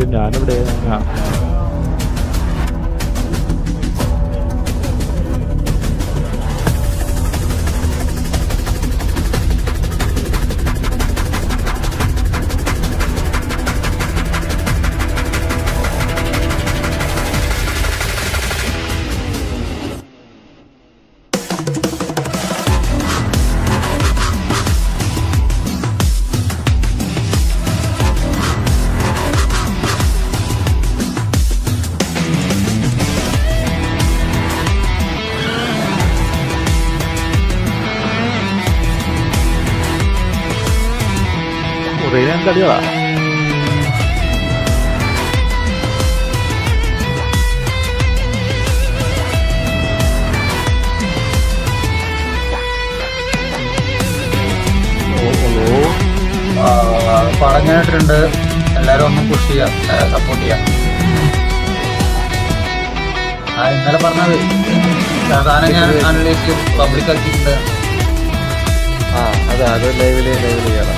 ഞാനിവിടെ കളികളാ. പറഞ്ഞിട്ടുണ്ട് എല്ലാരും ഒന്ന് പുഷ് ചെയ്യാം, സപ്പോർട്ട് ചെയ്യാം. ഇന്നലെ പറഞ്ഞത് സാധാരണ ഞാൻ അനലൈസ് പബ്ലിക് ആക്കിയിട്ടുണ്ട്. അതെ അത് ലൈവില് ചെയ്യണം.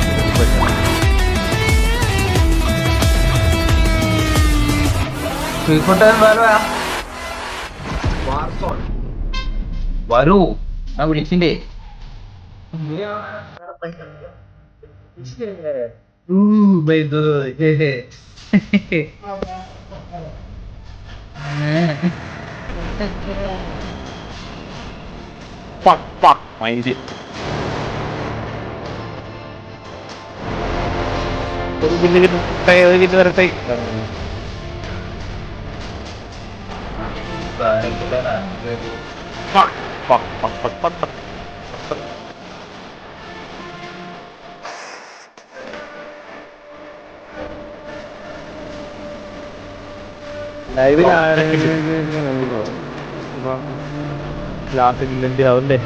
വരൂ, ഞാൻ വിളിച്ചിണ്ടേ. മൈൻഡ് വരട്ടെ. ലാസ്റ്റ് ആവല്ലേ.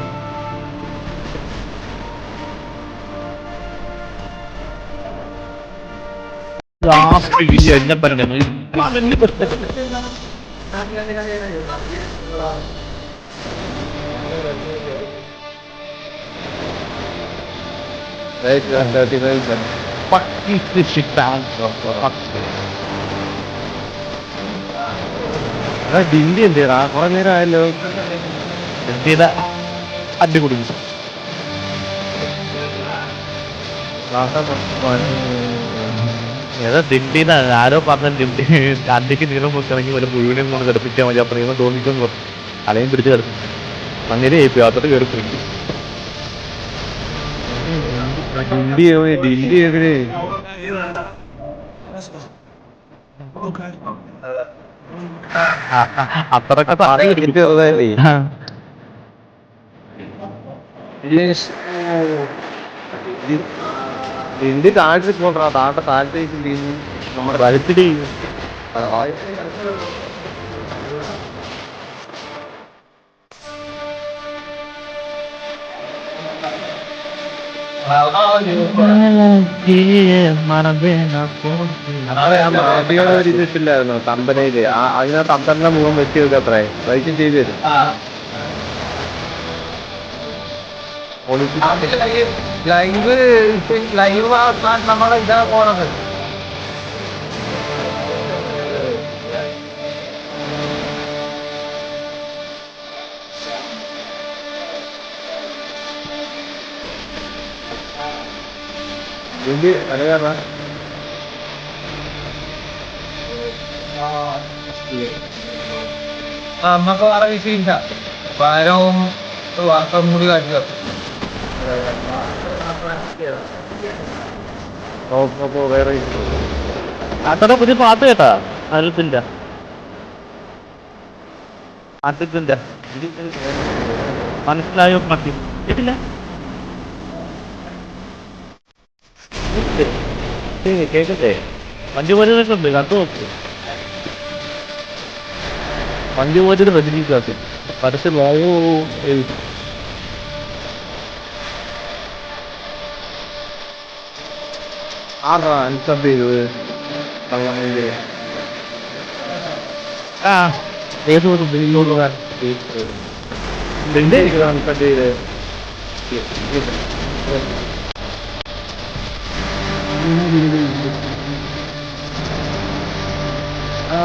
എന്നെ പറഞ്ഞു ഡിന്റി എന്തേടാ, കുറെ നേരം ആയല്ലോ. ഡിന്റിയുടെ അടി കുടിക്കും. ഏതാ ദിണ്ടിന്ന് ആരോ പറഞ്ഞ ദിണ്ടി അടിക്ക് നീളം വെക്കണമെങ്കിൽ ഒരു മുഴുവനും കൊണ്ട് കിടപ്പിച്ചാൽ മതി. അപ്പൊ നീളം തോന്നിക്കും അലയും പിടിച്ച് കിടക്കും. അങ്ങനെ അത്തോട്ട് കയറി പിടിക്കും. ഡിണ്ടി എങ്ങനെ അത്രയൊക്കെ ഡിണ്ടി താഴ്ത്തി പോട്ടാ, താഴത്തേക്ക് നമ്മുടെ വരത്തിടി. ഇതിട്ടില്ലായിരുന്നു കമ്പനിയില്. അതിനകത്ത് അന്തറിന്റെ മുഖം വെച്ച് വെക്കുക. അത്രേ വൈദ്യം ചെയ്തു തരും. ലൈവ് നമ്മളെ ഇതാ പോണത്. നമുക്ക് വേറെ വിഷയമില്ല. ഭാരവും വാർത്തയും കൂടി കാട്ടുക. അത്ര പുതിയ പാട്ട് കേട്ടാ അതിന്റെ അതിന്റെ മനസ്സിലായോ? മതി കേട്ടില്ല. കേക്കട്ടെ. മഞ്ജുവാര്യനൊക്കെ ഉണ്ട്, കണ്ടു നോക്ക്. മഞ്ജുവാര്യർ രജനീകാന്ത് പരസ്യം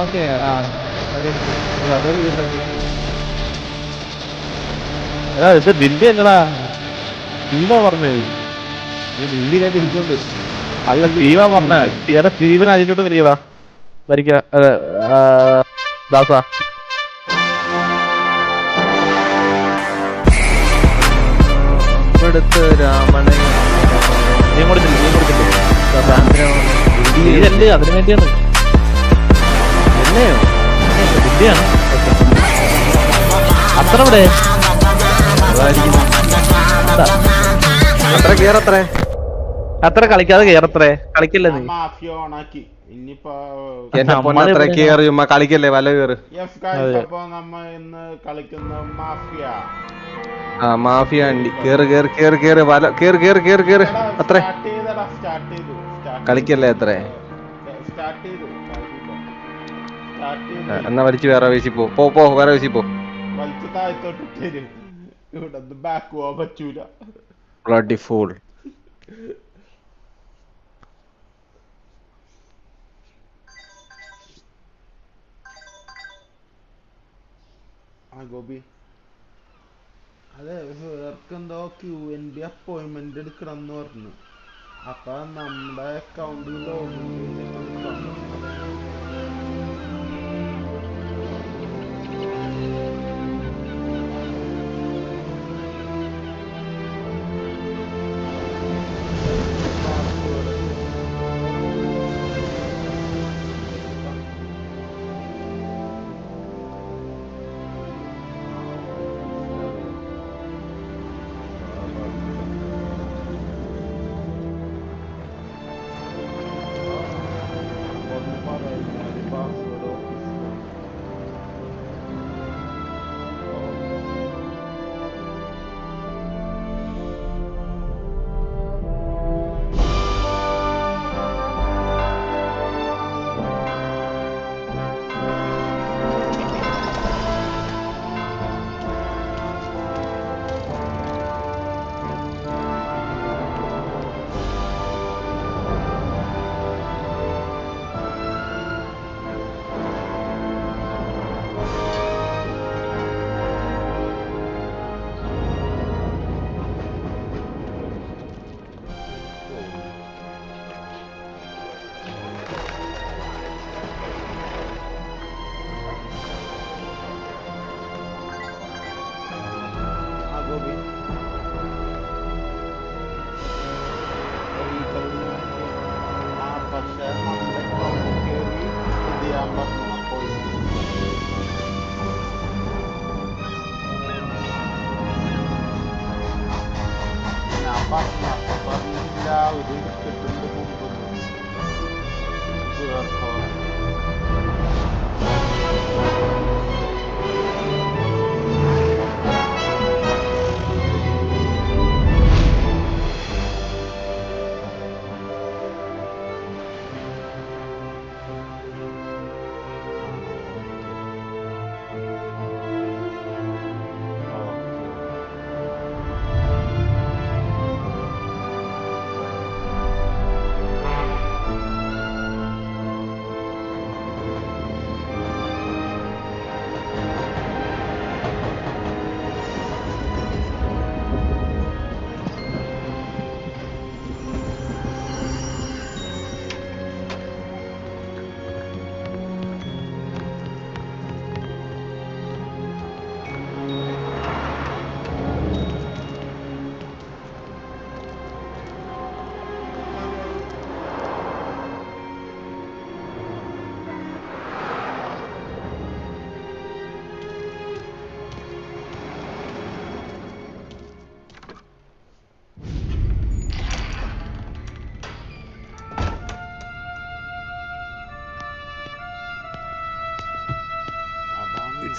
ഓക്കെ ഇത് ദില്ലി അല്ലടാ, സ്റ്റീവാ പറഞ്ഞത്. ദില്ലി ഞാൻ തിരിച്ചുണ്ട്. അല്ല സ്റ്റീവാ പറഞ്ഞ. എടാ സ്റ്റീവൻ അതിലോട്ട് വരികടാ, വരിക. ദാസ ഇവിടുത്തെ രാമണ നീ കൊടുത്തില്ല, നീ കൊടുത്തില്ല. ഇതല്ലേ അതിനു വേണ്ടിയാണ്. എന്നെയോ ദില്ലിയാണ് അത്ര ഇവിടെ അത്ര കേറത്രേ, അത്ര കളിക്കാതെ കേറത്രേ, കളിക്കില്ല നീ. മാഫിയ ഓണാക്കി. ഇനിയിപ്പോ എന്നെ പൊന്നത്ര കേറി ചുമ്മാ കളിക്കല്ലേ, വല കേറ്. യെസ് ഗൈസ്, അപ്പൊ നമ്മ ഇന്ന് കളിക്കുന്ന മാഫിയ. ആ മാഫിയ അണ്ടി കേറ് കേറ് കേറ് കേറ് വല കേറ് കേറ് കേറ് കേറ്. അത്രേ സ്റ്റാർട്ട് ചെയ്തു കളിക്കല്ലേ അത്രേ. സ്റ്റാർട്ട് ചെയ്തു. എന്നാ വലിച്ചു വേറെ വീശി പോ പോ പോ വേറെ വീശി പോ. വലിച്ചു താഴത്തോട്ട് ഇവിടെ ബാക്ക് പോവാൻ പറ്റൂല. Bloody fool. ആ ഗോപി, അതെ വേർക്കെന്തോ QNB അപ്പോയിന്റ്മെന്റ് എടുക്കണം എന്ന് പറഞ്ഞു. അപ്പൊ നമ്മുടെ അക്കൗണ്ടിൽ login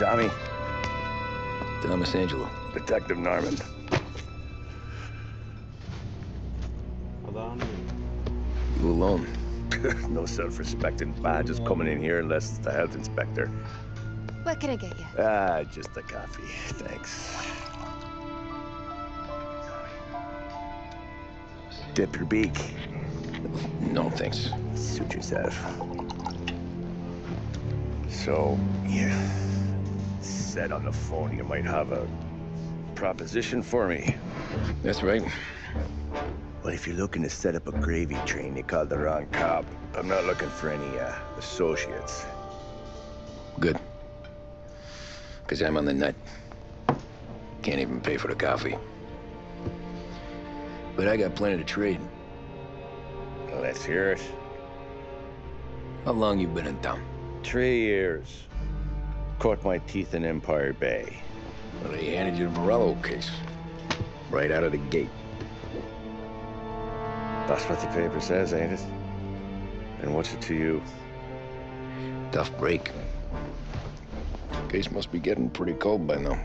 Tommy. Thomas Angelo. Detective Narman. You alone? No self-respecting badges coming in here unless it's the health inspector. What can I get you? Just a coffee. Thanks. Dip your beak. No, thanks. Suit yourself. So, you said on the phone you might have a proposition for me. That's right. Well, if you're looking to set up a gravy train, you called the wrong cop. I'm not looking for any, associates. Good. Because I'm on the nut. Can't even pay for the coffee. But I got plenty to trade. Let's hear it. How long you been in town? 3 years. Caught my teeth in Empire Bay. Well, they handed you the Morello case. Right out of the gate. That's what the paper says, ain't it? And what's it to you? Tough break. Case must be getting pretty cold by now.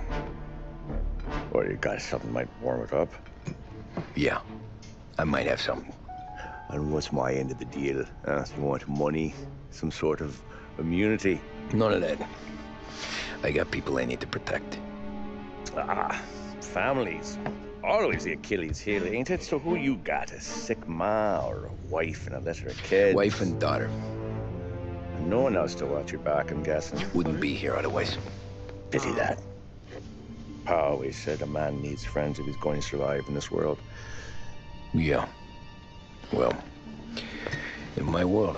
Or you got something might warm it up? Yeah, I might have something. And what's my end of the deal? You want money? Some sort of immunity? None of that. I got people I need to protect. Families. Always the Achilles heel, ain't it? So who you got? A sick ma or a wife and a litter of kids? Wife and daughter. No one else to watch your back, I'm guessing. Wouldn't be here otherwise. Pity that. Pa always said a man needs friends if he's going to survive in this world. Yeah. Well, in my world,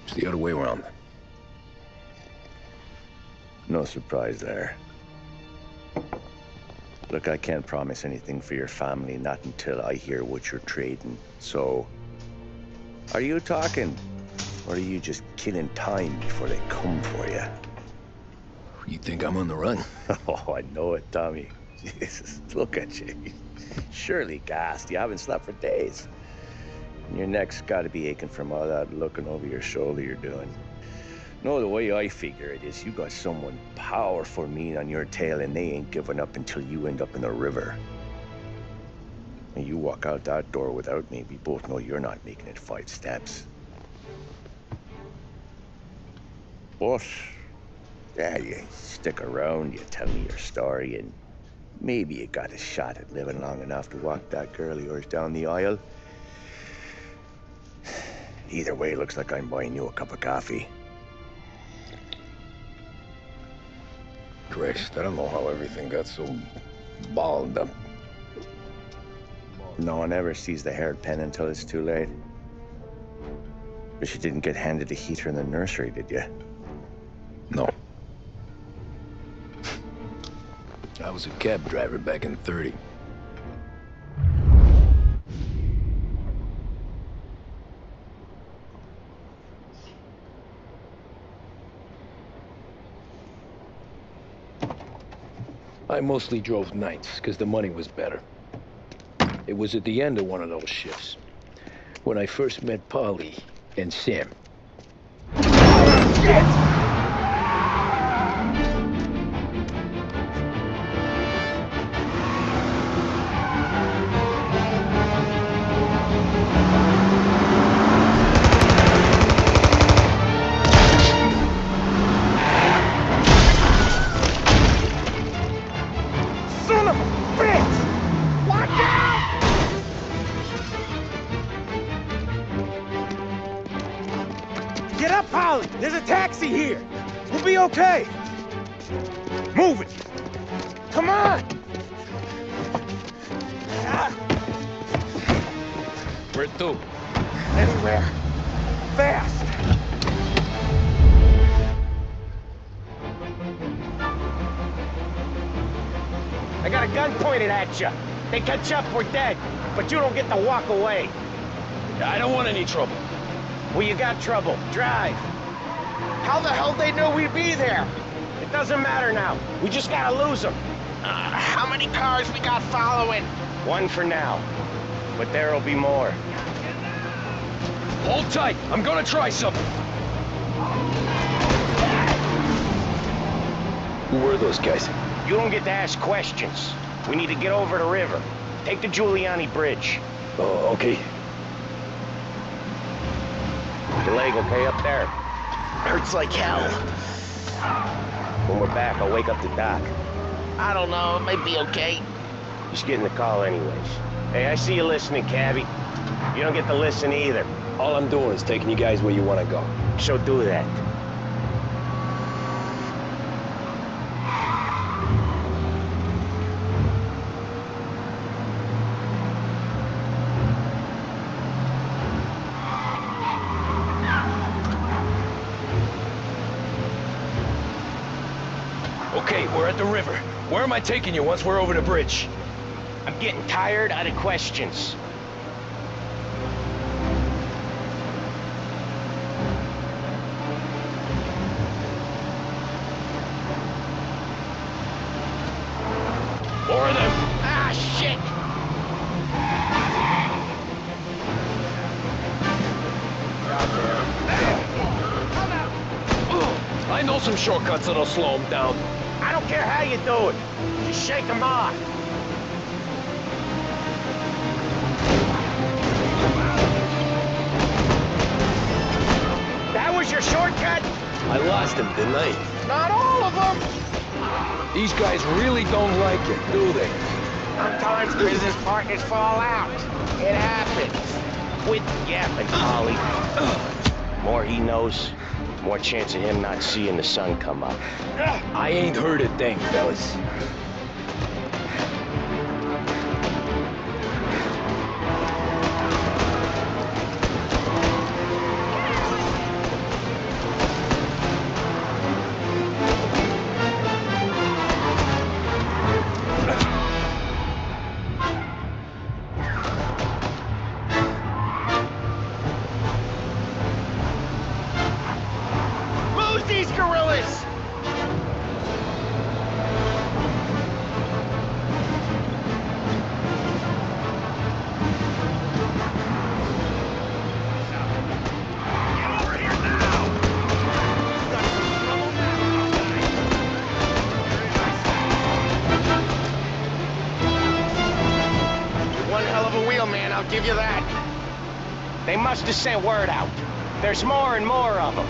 it's the other way around. No surprise there. Look, I can't promise anything for your family, not until I hear what you're trading. So, are you talking? Or are you just killing time before they come for you? You think I'm on the run? Oh, I know it, Tommy. Jesus, look at you. Surely gassed. You haven't slept for days. And your neck's got to be aching from all that looking over your shoulder you're doing. No, the way I figure it is you got someone powerful mean on your tail and they ain't giving up until you end up in the river. And you walk out that door without me, we both know you're not making it 5 steps. But, yeah, you stick around, you tell me your story, and maybe you got a shot at living long enough to walk that girl of yours down the aisle. Either way, looks like I'm buying you a cup of coffee. Christ, I don't know how everything got so balled up. No one ever sees the hairpin until it's too late. But you didn't get handed a heater in the nursery, did you? No. I was a cab driver back in '30. I mostly drove nights, because the money was better. It was at the end of one of those shifts, when I first met Polly and Sam. Get up, Holly! There's a taxi here! We'll be okay! Move it! Come on! Where to? Anywhere! Fast! I got a gun pointed at you. They catch up, we're dead. But you don't get to walk away. I don't want any trouble. Well, you got trouble. Drive. How the hell they knew we'd be there? It doesn't matter now. We just gotta lose them. How many cars we got following? One for now. But there'll be more. Hold tight. I'm gonna try something. Who were those guys? You don't get to ask questions. We need to get over the river. Take the Giuliani Bridge. Oh, okay. Your leg okay up there? Hurts like hell. When we're back, I'll wake up the doc. I don't know, it might be okay. Just getting the call anyways. Hey, I see you listening, cabbie. You don't get to listen either. All I'm doing is taking you guys where you want to go. So do that. Okay, we're at the river. Where am I taking you once we're over the bridge? I'm getting tired of the questions. More of them! Ah, shit! I know some shortcuts that'll slow them down. I don't care how you do it. Just shake them off. That was your shortcut? I lost him, didn't I? Not all of them. These guys really don't like it, do they? Sometimes business partners fall out. It happens. Quit yapping, Polly. More he knows, more chance of him not seeing the sun come up. I ain't heard a thing, fellas. Lose these gorillas! One hell of a wheel, man, I'll give you that. They must have sent word out. There's more and more of them.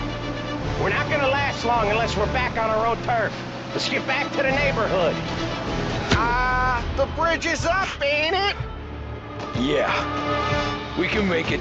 We're not gonna last long unless we're back on our own turf. Let's get back to the neighborhood. The bridge is up, ain't it? Yeah, we can make it.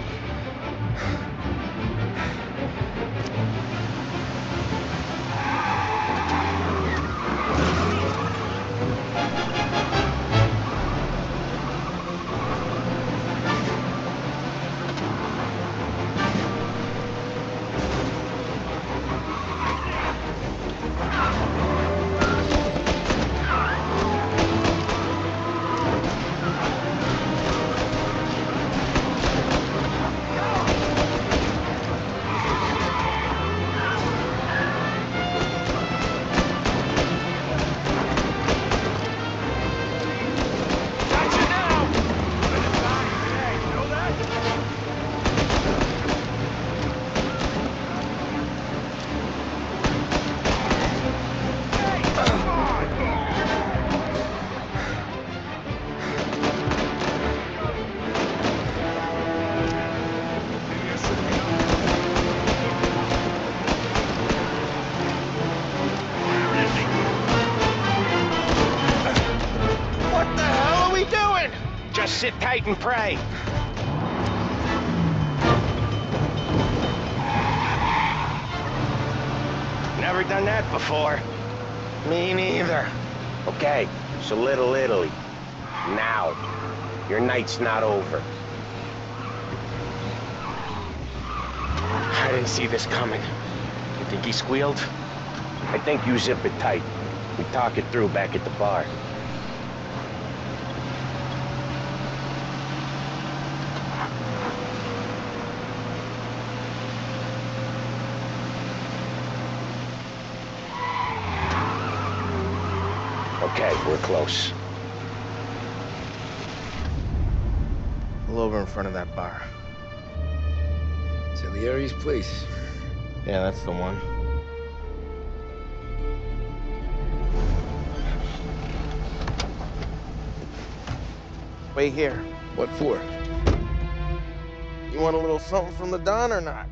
What the hell are we doing? Just sit tight and pray. Never done that before. Me neither. Okay, so Little Italy. Now. Your night's not over. I didn't see this coming. You think he squealed? I think you zip it tight. We talk it through back at the bar. Okay, we're close. Pull over in front of that bar. Salieri's place. Yeah, that's the one. Wait here. What for? You want a little something from the Don or not?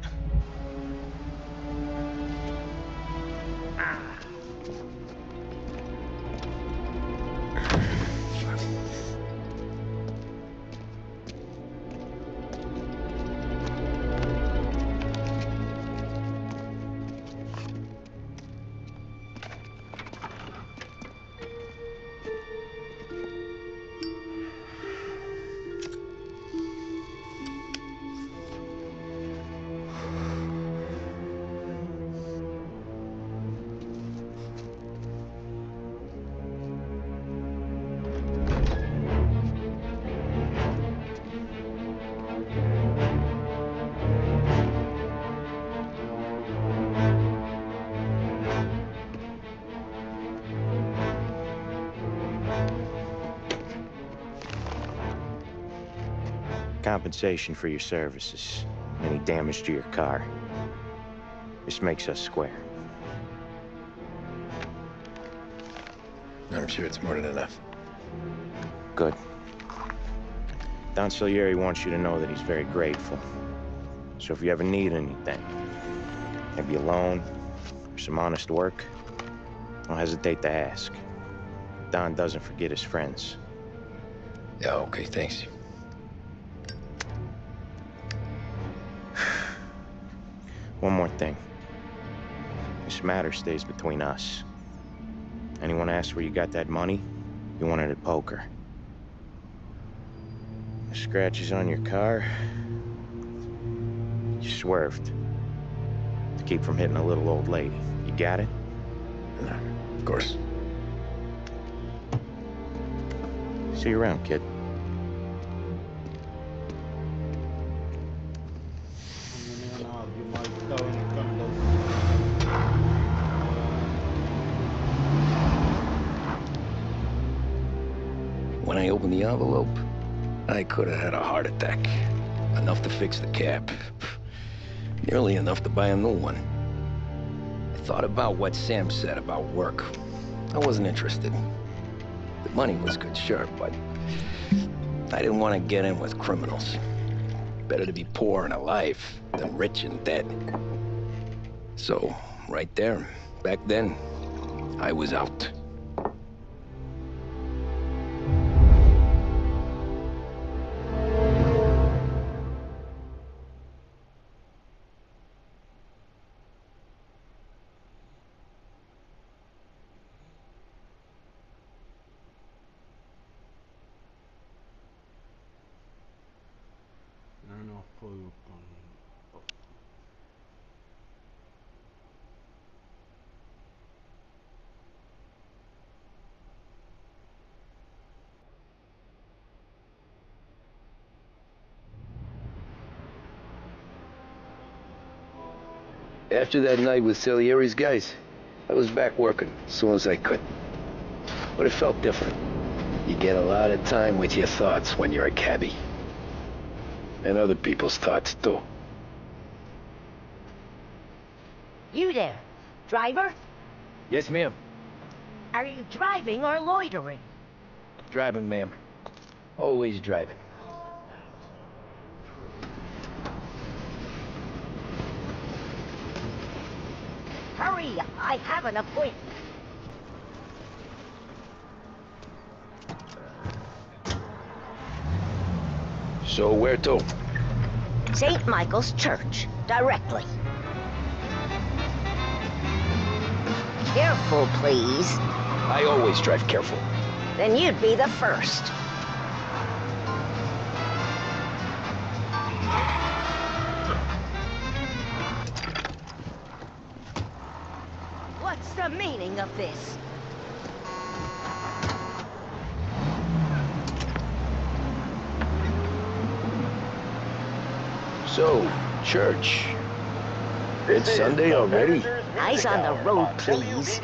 Compensation for your services. Any damage to your car. This makes us square. I'm sure it's more than enough. Good. Don Salieri wants you to know that he's very grateful. So if you ever need anything, maybe a loan or some honest work, don't hesitate to ask. Don doesn't forget his friends. Yeah, okay, thanks. One more thing. This matter stays between us. Anyone asks where you got that money, you won it at poker. The scratches on your car, you swerved to keep from hitting a little old lady. You got it? Of course. See you around, kid. അങ്ങനെയാണ് ആദ്യമായിട്ട് അവനെ കണ്ടത്. When I opened the envelope, I could have had a heart attack. Enough to fix the cap. Nearly enough to buy a new one. I thought about what Sam said about work. I wasn't interested. The money was good, sure, but I didn't want to get in with criminals. Better to be poor and alive than rich and dead. So, right there, back then, I was out. ഞാൻ of ചെയ്ത് വെക്കണം. After that night with Salieri's guys, I was back working as soon as I could. But it felt different. You get a lot of time with your thoughts when you're a cabbie. And other people's thoughts, too. You there, driver? Yes, ma'am. Are you driving or loitering? Driving, ma'am. Always driving. Hurry, I have an appointment. So where to? St. Michael's Church, directly. Careful, please. I always drive careful. Then you'd be the first. What's the meaning of this? So, church. It's Sunday already? Eyes on the road, please.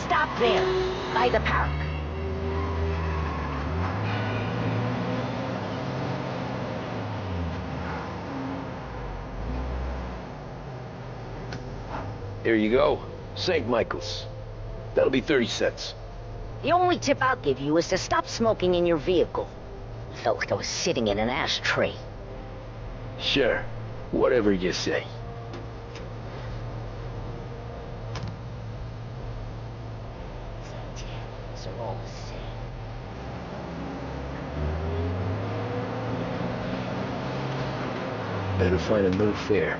Stop there, by the park. Here you go. St. Michael's. That'll be 30 cents. The only tip I'll give you is to stop smoking in your vehicle. I felt like I was sitting in an ashtray. Sure. Whatever you say. all the same. Better find a new fare.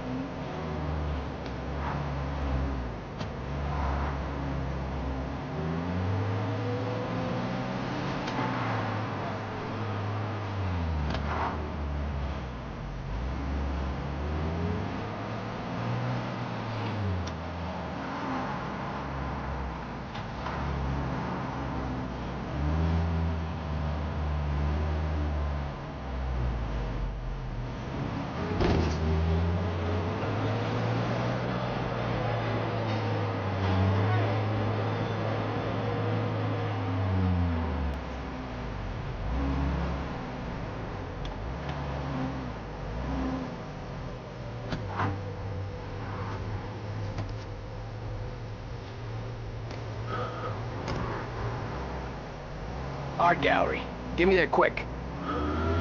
Art gallery. Give me that quick.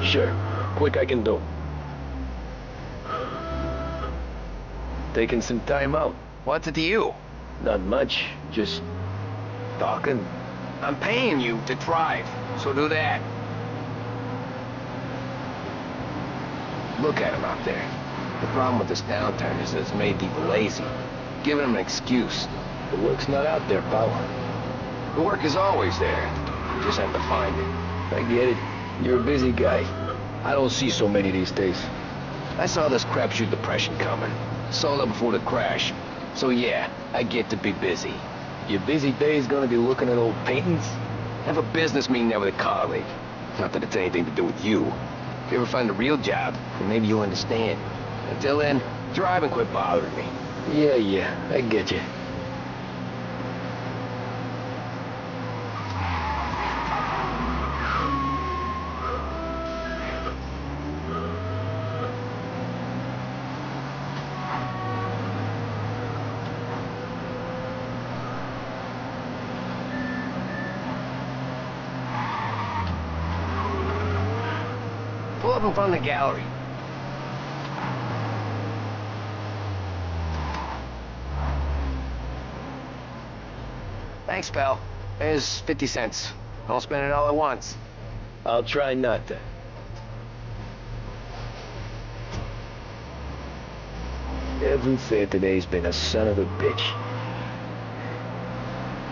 Sure. Quick I can do. Taking some time out. What's it to you? Not much. Just talking. I'm paying you to drive, so do that. Look at him out there. The problem with this downturn is that it's made people lazy. Giving them an excuse. The work's not out there, pal. The work is always there. You just have to find it. I get it. You're a busy guy. I don't see so many these days. I saw this crapshoot depression coming. Sold up before the crash. So yeah, I get to be busy. Your busy day's gonna be looking at old paintings? Have a business meeting there with a colleague. Not that it's anything to do with you. If you ever find a real job, then maybe you'll understand. Until then, drive and quit bothering me. Yeah, I get you. Pull up in front of the gallery. Thanks, pal. Here's 50 cents. I'll spend it all at once. I'll try not to. Every fair today's been a son of a bitch.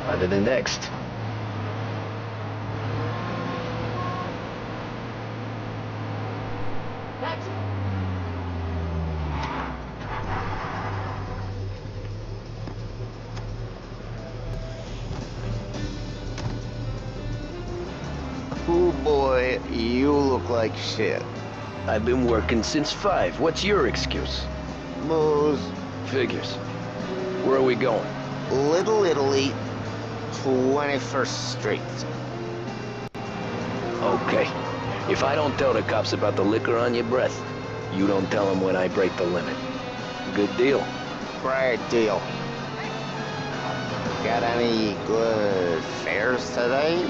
On to the next. Oh boy, you look like shit. I've been working since 5. What's your excuse? Booze. Figures. Where are we going? Little Italy, 21st Street. Okay. If I don't tell the cops about the liquor on your breath, you don't tell them when I break the limit. Good deal. Great deal. Got any good fares today?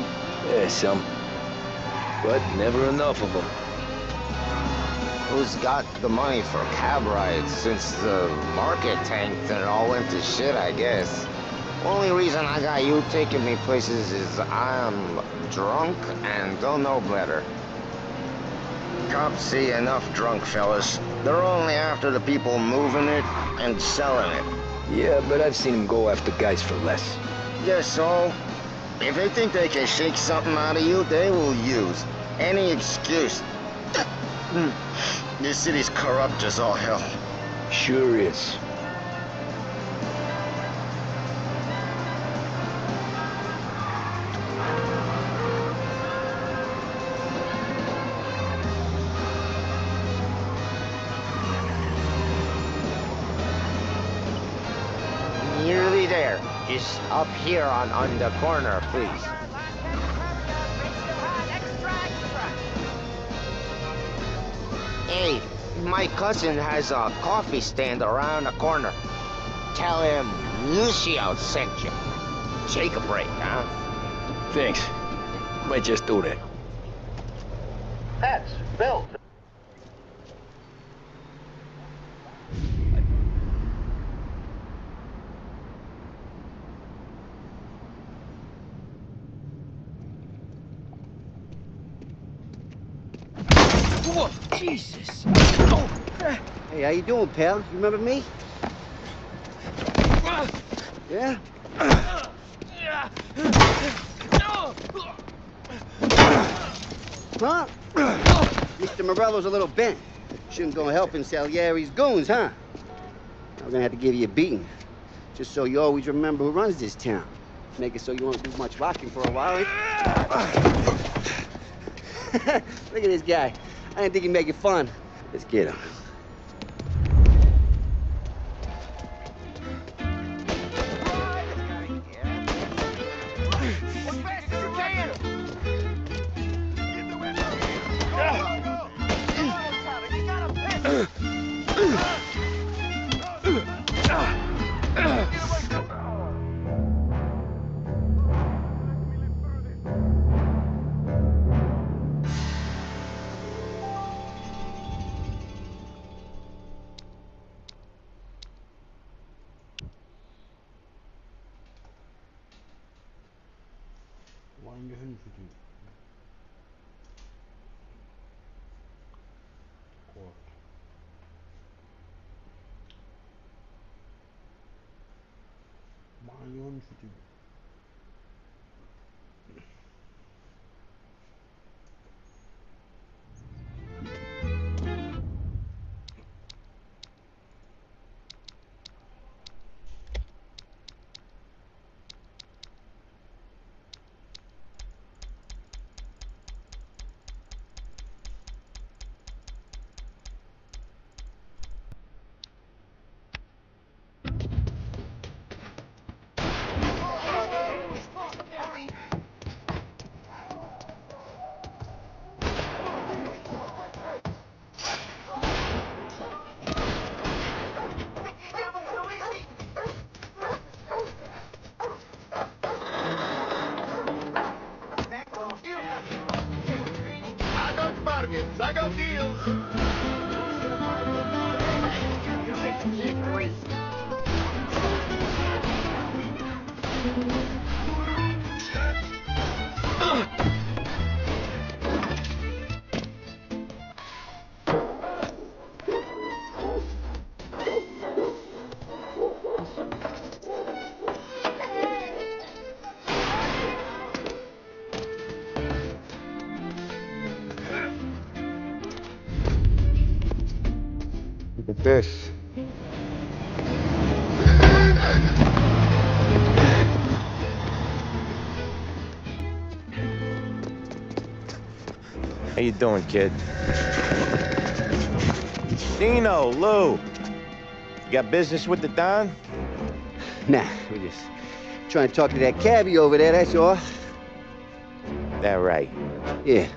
Yeah, some. But never enough of them. Who's got the money for cab rides since the market tanked and it all went to shit, I guess? Only reason I got you taking me places is I'm drunk and don't know better. Cops see enough drunk fellas. They're only after the people moving it and selling it. Yeah, but I've seen them go after guys for less. Yes, so? If they think they can shake something out of you, they will use any excuse. This city's corrupt as all hell. Sure is. Nearly there. Just up here on the corner, please. Hey, my cousin has a coffee stand around the corner. Tell him Lucio sent you. Take a break, huh? Thanks. Might just do that. That's Bill. Jesus. Hey, how you doing, pal? You remember me? Yeah? Huh? Mr. Morello's a little bent. Shouldn't go helping Salieri's goons, huh? I'm gonna have to give you a beating. Just so you always remember who runs this town. Make it so you won't do much rocking for a while. Look at this guy. I didn't think he'd make it fun. Let's get him. Hangisini tutayım? Kod. Banyoyu tutayım? I got deals. Look at this. How you doing, kid? Dino, Lou. You got business with the Don? Nah, we're just trying to talk to that cabbie over there, that's all. That right. Yeah.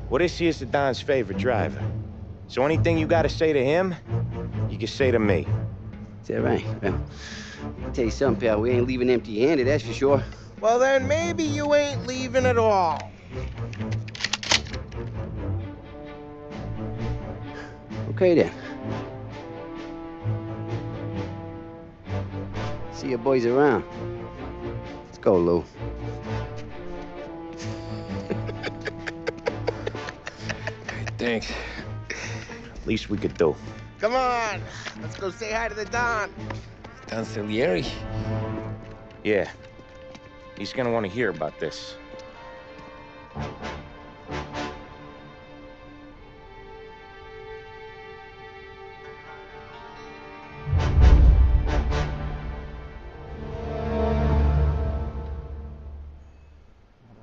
Well, this here's the Don's favorite driver. So anything you gotta say to him, you can say to me. Is that right? Well, I'll tell you something, pal. We ain't leaving empty-handed, that's for sure. Well, then maybe you ain't leaving at all. Okay, then. See your boys around. Let's go, Lou. Thanks. Least we could do. Come on, let's go say hi to the Don. Don Salieri? Yeah. He's gonna want to hear about this.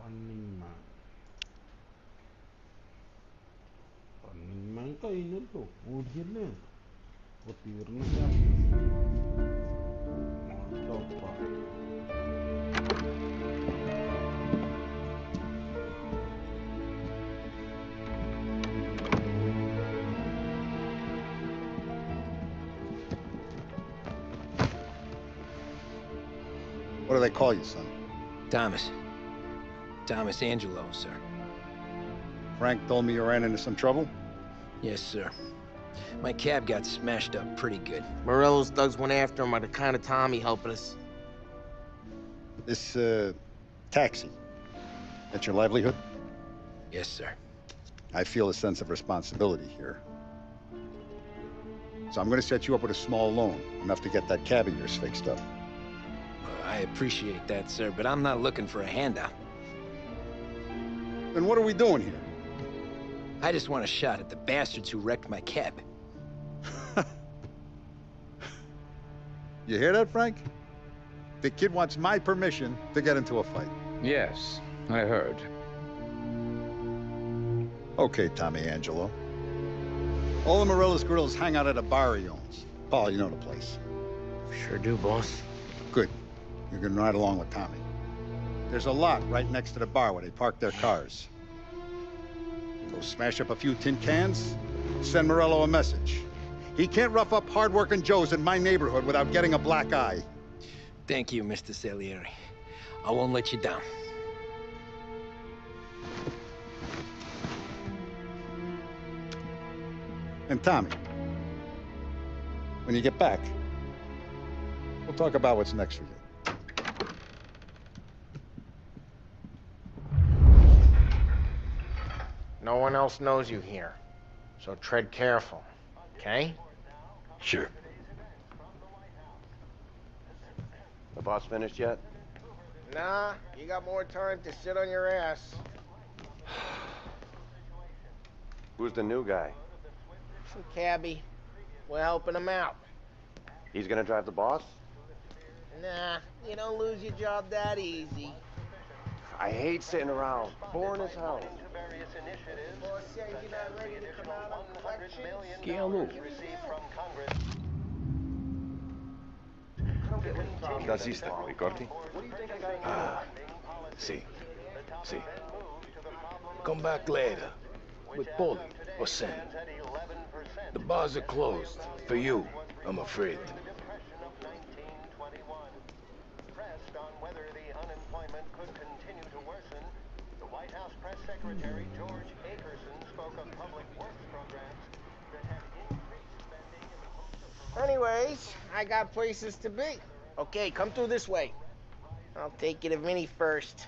Running man. Running man കഴിഞ്ഞല്ലോ ഓടിയല്ലേ അപ്പൊ തീർന്നില്ല. What do they call you, son? Thomas. Thomas Angelo, sir. Frank told me you ran into some trouble? Yes, sir. My cab got smashed up pretty good. Morello's thugs went after him by the kind of Tommy helping us. This, taxi, that's your livelihood? Yes, sir. I feel a sense of responsibility here. So I'm going to set you up with a small loan, enough to get that cab of yours fixed up. I appreciate that, sir, but I'm not looking for a handout. Then what are we doing here? I just want a shot at the bastards who wrecked my cab. You hear that, Frank? The kid wants my permission to get into a fight. Yes, I heard. Okay, Tommy Angelo. All the Morello's girls hang out at a bar he owns. Paul, you know the place. Sure do, boss. Good. You can ride along with Tommy. There's a lot right next to the bar where they park their cars. Go smash up a few tin cans, send Morello a message. He can't rough up hard-working Joes in my neighborhood without getting a black eye. Thank you, Mr. Salieri. I won't let you down. And Tommy, when you get back, we'll talk about what's next for you. No one else knows you here, so tread careful, okay? Sure. The boss finished yet? Nah, you got more time to sit on your ass. Who's the new guy? Some cabbie. We're helping him out. He's gonna drive the boss? Nah, you don't lose your job that easy. I hate sitting around. Boring as hell. Boss says you're not ready to come out on collections. Das ist ricordi? Ah, see. Come back later. With Polly or Sam. The bars are closed. For you, I'm afraid. Pressed on whether the unemployment could continue to worsen, the White House press secretary George Akerson spoke of public works programs that have increased spending in the post. Anyways, I got places to be. Okay, come through this way. I'll take you to Vinny first.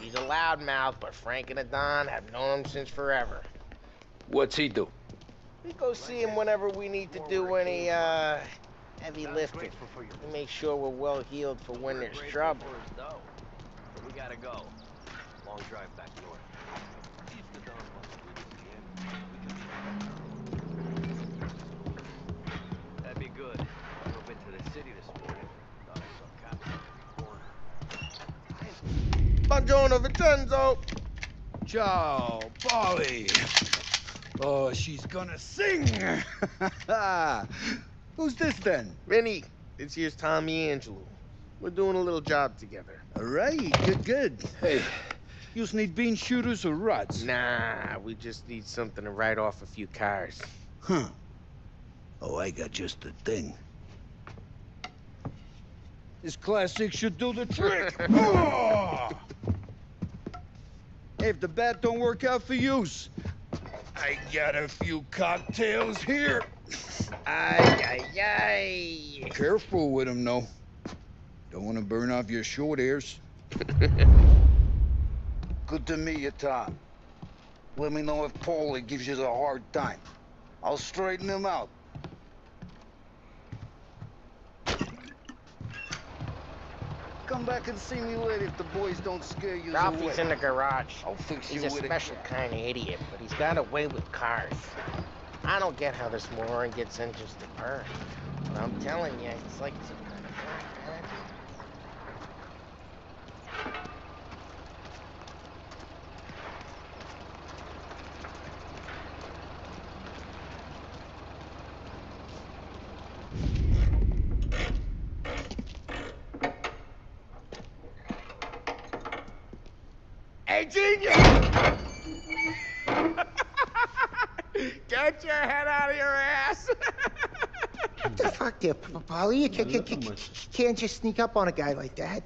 He's a loudmouth, but Frank and the Don have known him since forever. What's he do? We go see him whenever we need to do any, heavy lifting. We make sure we're well healed for when there's trouble. We gotta go. Long drive back north. That'd be good. I drove into the city this morning. Thought I saw cops on the corner. Buongiorno, Vincenzo! Ciao, Polly. Oh, she's gonna sing. Who's this then? Vinny, this here's Tommy Angelo. We're doing a little job together. All right, good. Hey, you need bean shooters or rods? Nah, we just need something to write off a few cars. Huh. Oh, I got just the thing. This classic should do the trick. Oh! Hey, if the bat don't work out for yous, I got a few cocktails here. Ay. Careful with them, though. Don't want to burn off your short hairs. Good to meet you, Tom. Let me know if Paulie gives you a hard time. I'll straighten him out. Come back and see me later if the boys don't scare you away. Ralphie's in the garage. I'll fix He's you a with special kind of idiot, but he's got a way with cars. I don't get how this moron gets engines to burn. But I'm telling you, it's like some kind of black magic. Hey, genius! Get your head out of your ass! What the fuck there, Polly? You can't just sneak up on a guy like that.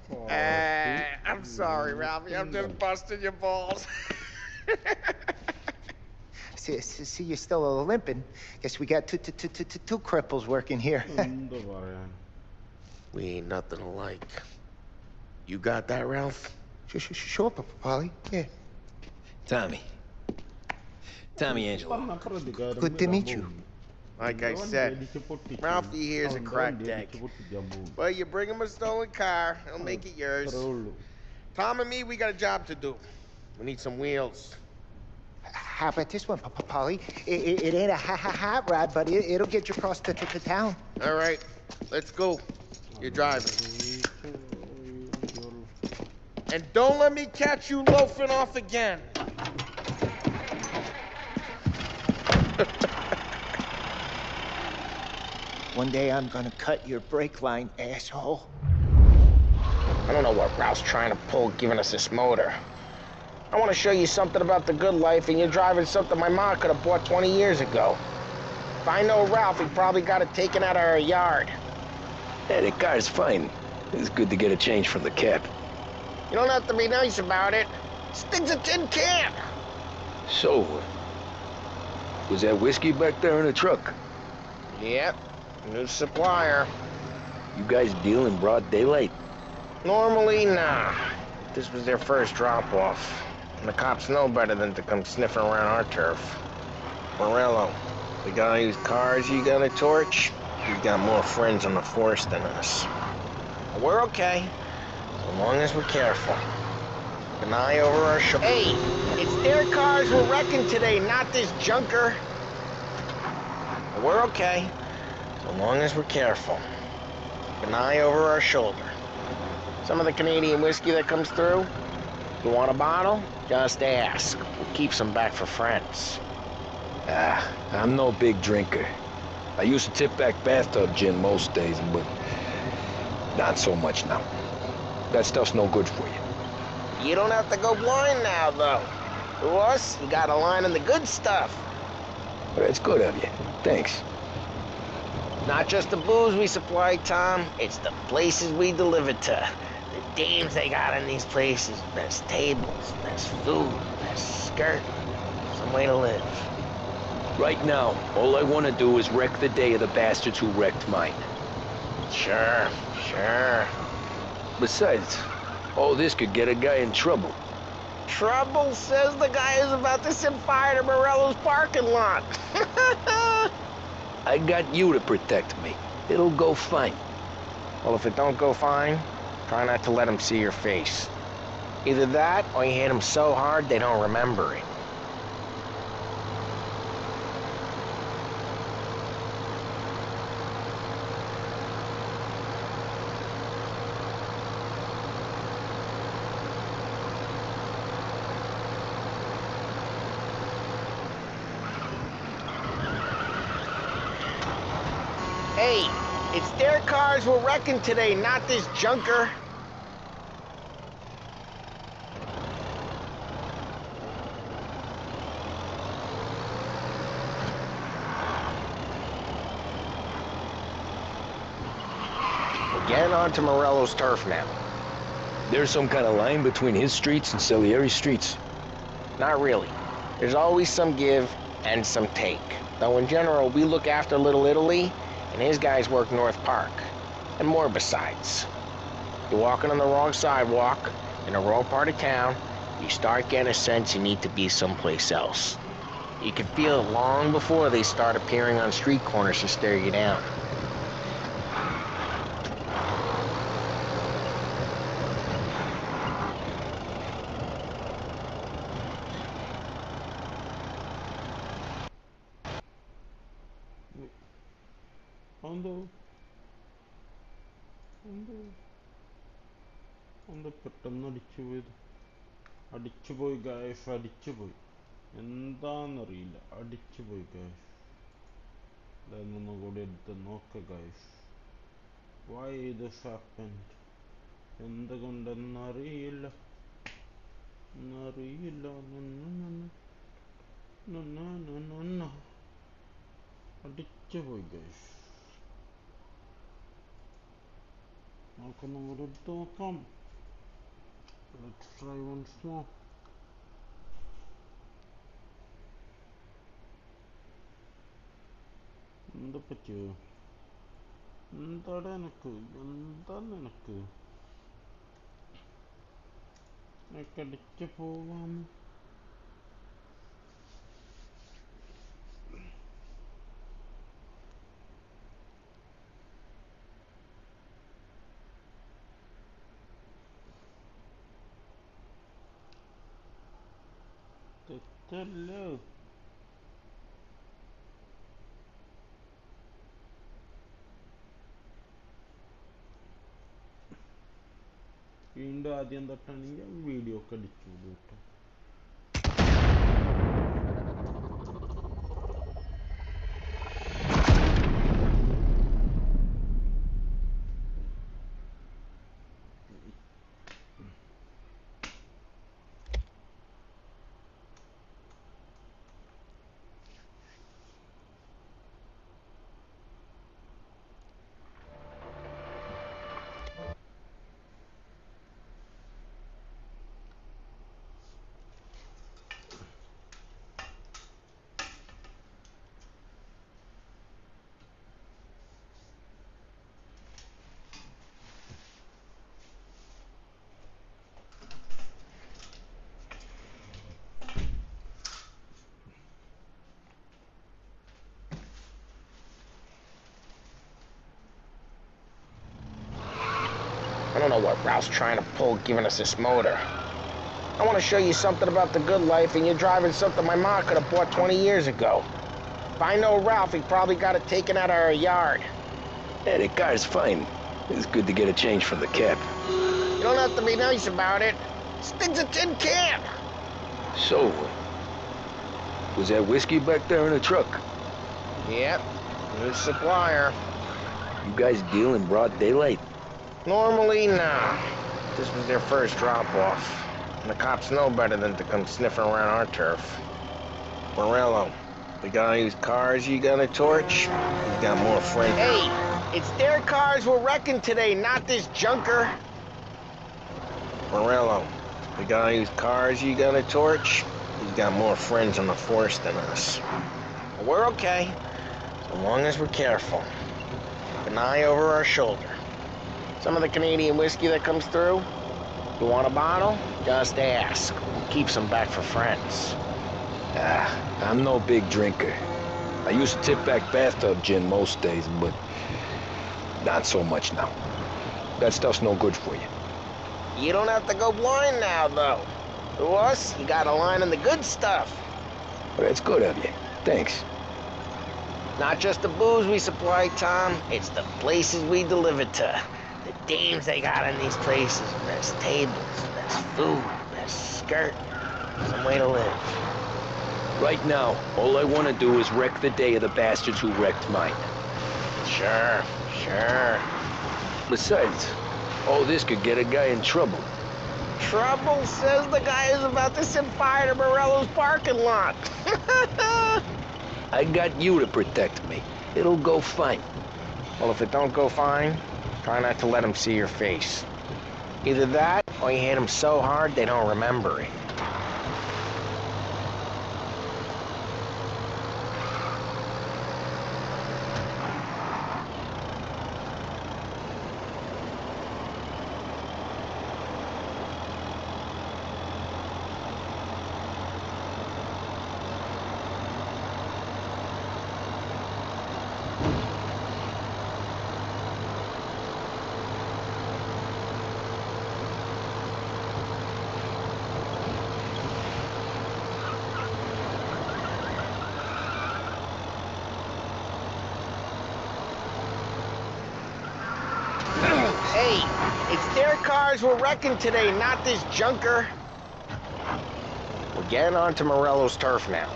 I'm sorry, Ralphie. I'm just busting your balls. See, you're still limping. Guess we got two cripples working here. We ain't nothing alike. You got that, Ralph? Sure, Polly. Yeah. Tommy, Tommy Angelo. Good to meet you. Like I said, Ralphie here's a cracked egg. Well, you bring him a stolen car, he'll make it yours. Tom and me, we got a job to do. We need some wheels. How about this one, Polly? It ain't a hot rod, but it'll get you across to town. All right, let's go. You're driving. And don't let me catch you loafing off again. One day I'm gonna cut your brake line, asshole. I don't know what Ralph's trying to pull giving us this motor. I want to show you something about the good life, and you're driving something my mom could have bought 20 years ago. If I know Ralph, he probably got it taken out of our yard. Yeah, the car's fine. It's good to get a change from the cab. You don't have to be nice about it. This thing's a tin can. So, was that whiskey back there in the truck? Yep, new supplier. You guys deal in broad daylight? Normally, nah. This was their first drop-off. And the cops know better than to come sniffing around our turf. Morello, we got these cars you got a torch? You got more friends on the force than us. But we're okay, as long as we're careful. Keep an eye over our shoulder. Hey, it's their cars we're wrecking today, not this junker. But we're okay, as long as we're careful. Keep an eye over our shoulder. Some of the Canadian whiskey that comes through, you want a bottle? Just ask. We'll keep some back for friends. I'm no big drinker. I used to tip back bathtub gin most days, but not so much now. That stuff's no good for you. You don't have to go blind now, though. To us, you got a line on the good stuff. That's good of you. Thanks. Not just the booze we supply, Tom. It's the places we deliver to. The dames they got in these places. Best tables, best food, best skirt. Some way to live. Right now, all I want to do is wreck the day of the bastards who wrecked mine. Sure. Besides, all this could get a guy in trouble. Trouble says the guy is about to set fire to Morello's parking lot. I got you to protect me. It'll go fine. Well, if it don't go fine, try not to let them see your face. Either that, or you hit them so hard they don't remember it. Hey, it's their cars we're wrecking today, not this junker. We're getting onto Morello's turf now. There's some kind of line between his streets and Salieri's streets? Not really. There's always some give and some take. Though in general, we look after Little Italy, and his guys work North Park. And more besides. You're walking on the wrong sidewalk, in the wrong part of town, you start getting a sense you need to be someplace else. You can feel it long before they start appearing on street corners to stare you down. പെട്ടെന്ന് അടിച്ചുപോയി guys, അടിച്ചുപോയി. എന്താന്നറിയില്ല, അടിച്ചുപോയി guys. ഇതൊന്നും കൂടി എടുത്ത് നോക്ക guys. Why this happened? എന്തുകൊണ്ടെന്നറിയില്ല. അടിച്ചുപോയി guys. നമുക്കൊന്നും കൂടി എടുത്ത് നോക്കാം. Let's try once more. എന്താ പറ്റിയോ? എന്താടാ എനക്ക്? എന്താണ് എനക്ക്? അടിച്ചു പോവാം. തുല്ലു വീണ്ടും ആദ്യം തൊട്ടാണെങ്കിൽ വീഡിയോ ഒക്കെ അടിച്ചു കേട്ടോ. I don't know what Ralph's trying to pull giving us this motor. I want to show you something about the good life, and you're driving something my mom could have bought 20 years ago. If I know Ralph, he probably got it taken out of our yard. Yeah, the car's fine. It's good to get a change from the cab. You don't have to be nice about it. This thing's a tin can. So, was that whiskey back there in the truck? Yep, new supplier. You guys deal in broad daylight? Normally, nah. This was their first drop-off. And the cops know better than to come sniffing around our turf. Morello, the guy whose cars you got a torch, he's got more friends. Hey, it's their cars we're wrecking today, not this junker. Morello, the guy whose cars you got a torch, he's got more friends on the force than us. But we're okay, so long as we're careful. Keep an eye over our shoulder. Some of the Canadian whiskey that comes through, you want a bottle? Just ask. Keep some back for friends. I'm no big drinker. I used to tip back bathtub gin most days, but not so much now. That stuff's no good for you. You don't have to go blind now, though. To us, you got a line on the good stuff. Well, that's good of you. Thanks. Not just the booze we supply, Tom. It's the places we deliver to. The dames they got in these places. Best tables, best food, best skirt. Some way to live. Right now, all I want to do is wreck the day of the bastards who wrecked mine. Sure. Besides, all this could get a guy in trouble. Trouble, says the guy who's about to set fire to Morello's parking lot. I got you to protect me. It'll go fine. Well, if it don't go fine, try not to let them see your face. Either that, or you hit them so hard they don't remember it. Hey, it's their cars we're wrecking today, not this junker. We're getting onto Morello's turf now.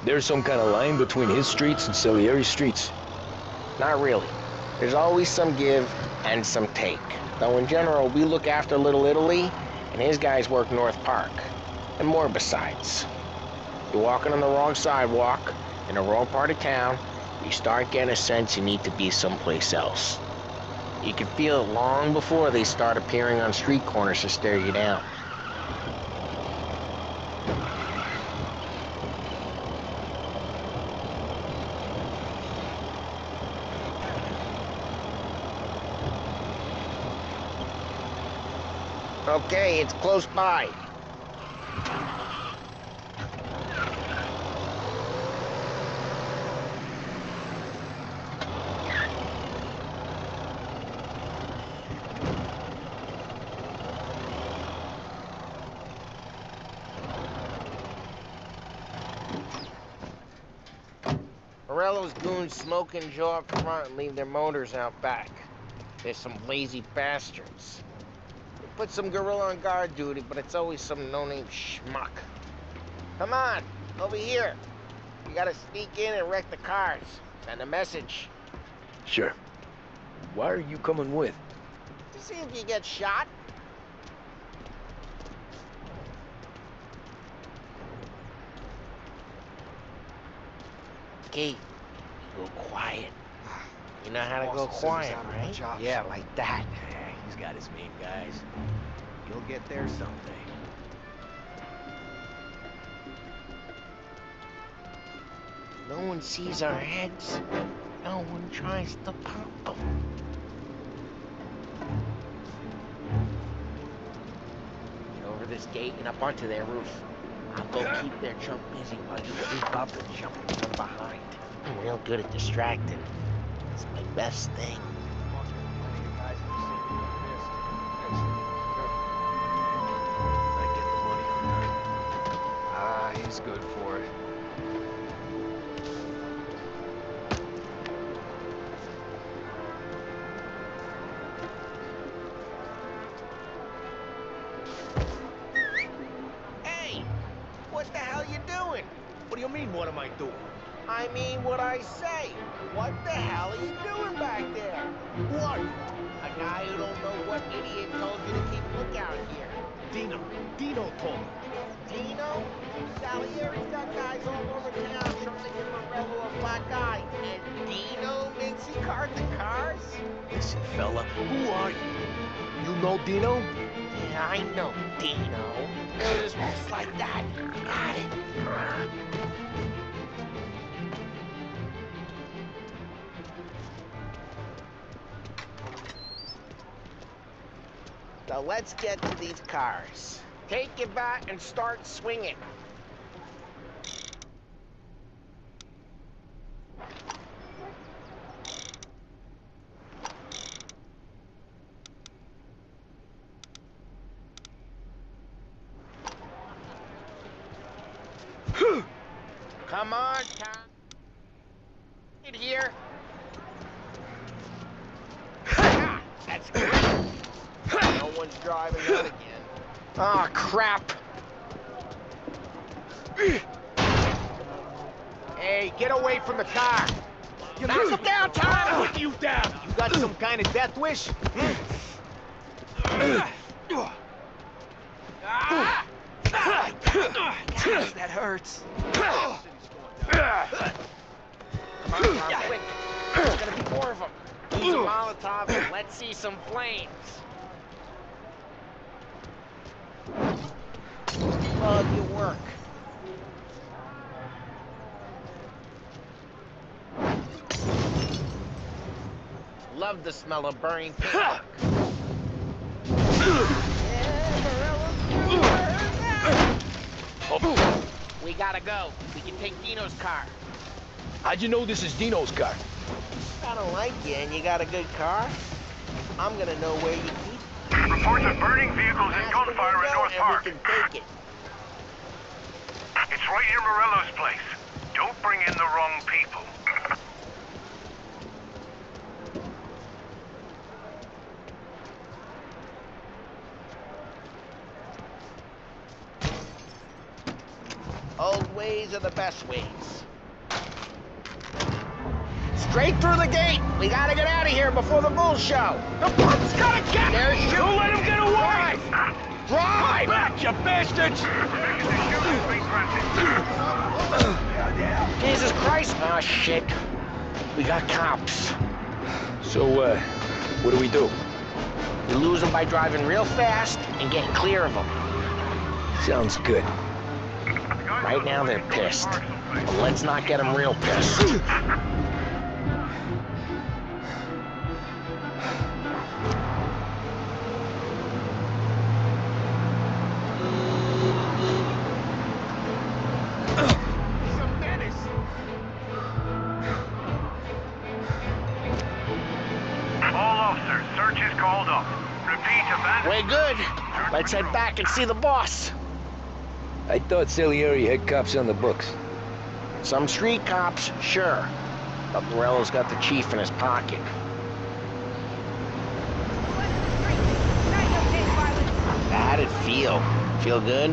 There's some kind of line between his streets and Salieri's streets? Not really. There's always some give and some take. Though in general, we look after Little Italy, and his guys work North Park. And more besides. You're walking on the wrong sidewalk, in the wrong part of town, you start getting a sense you need to be someplace else. You can feel it long before they start appearing on street corners to stare you down. Okay, it's close by. Morello's goons smoke and Joe up front and leave their motors out back. They're some lazy bastards. They put some gorilla on guard duty, but it's always some no-name schmuck. Come on, over here. You gotta sneak in and wreck the cars. Send a message. Sure. Why are you coming with? To see if you get shot. Kate, go quiet. You know how to go quiet, right? Yeah, like that. Yeah, he's got his main guys. You'll get there someday. No one sees our heads. No one tries to pop them. Get over this gate and up onto their roof. I'll go keep their chump busy while you creep up and jump from behind. I'm real good at distracting. It's my best thing. I get the money on that. Ah, he's good for it. Hey! What the hell you doing? What do you mean, what am I doing? I mean what I say. What the hell are you doing back there? What? A guy who don't know what idiot told you to keep lookout here. Dino told me. Dino? Salieri's got guys all over town trying to give Morello a black eye. And Dino makes he cart the cars? Listen, fella, who are you? You know Dino? Yeah, I know Dino. It was just like that. Got it. So let's get to these cars. Take your bat and start swinging. Come on, Tom. Get here. That's great. No one's driving out again. Ah, oh, crap. Hey, get away from the car. Knock him down, Tom. Put you down. You got some kind of death wish? Gosh, that hurts. Come on, Tom, quick. There's gonna be more of them. Use a Molotov and let's see some flames. Love your work. Love the smell of burning paint. We gotta go. We can take Dino's car. How'd you know this is Dino's car? I don't like you and you got a good car. I'm gonna know where you keep. Reports of burning vehicles and gunfire in North Park. We can take it. It's right near Morello's place. Don't bring in the wrong people. Old ways are the best ways. Straight through the gate. We gotta get out of here before the bull show. The pump's gotta get. There's you. Don't let him get away! Drive! Back, you bastards! Jesus Christ! Oh shit. We got cops. So, what do we do? We lose them by driving real fast and getting clear of them. Sounds good. Right now they're pissed. But let's not get them real pissed. We're good. Let's head back and see the boss. I thought Salieri had cops on the books. Some street cops, sure. But Morello's got the chief in his pocket. How'd it feel? Feel good?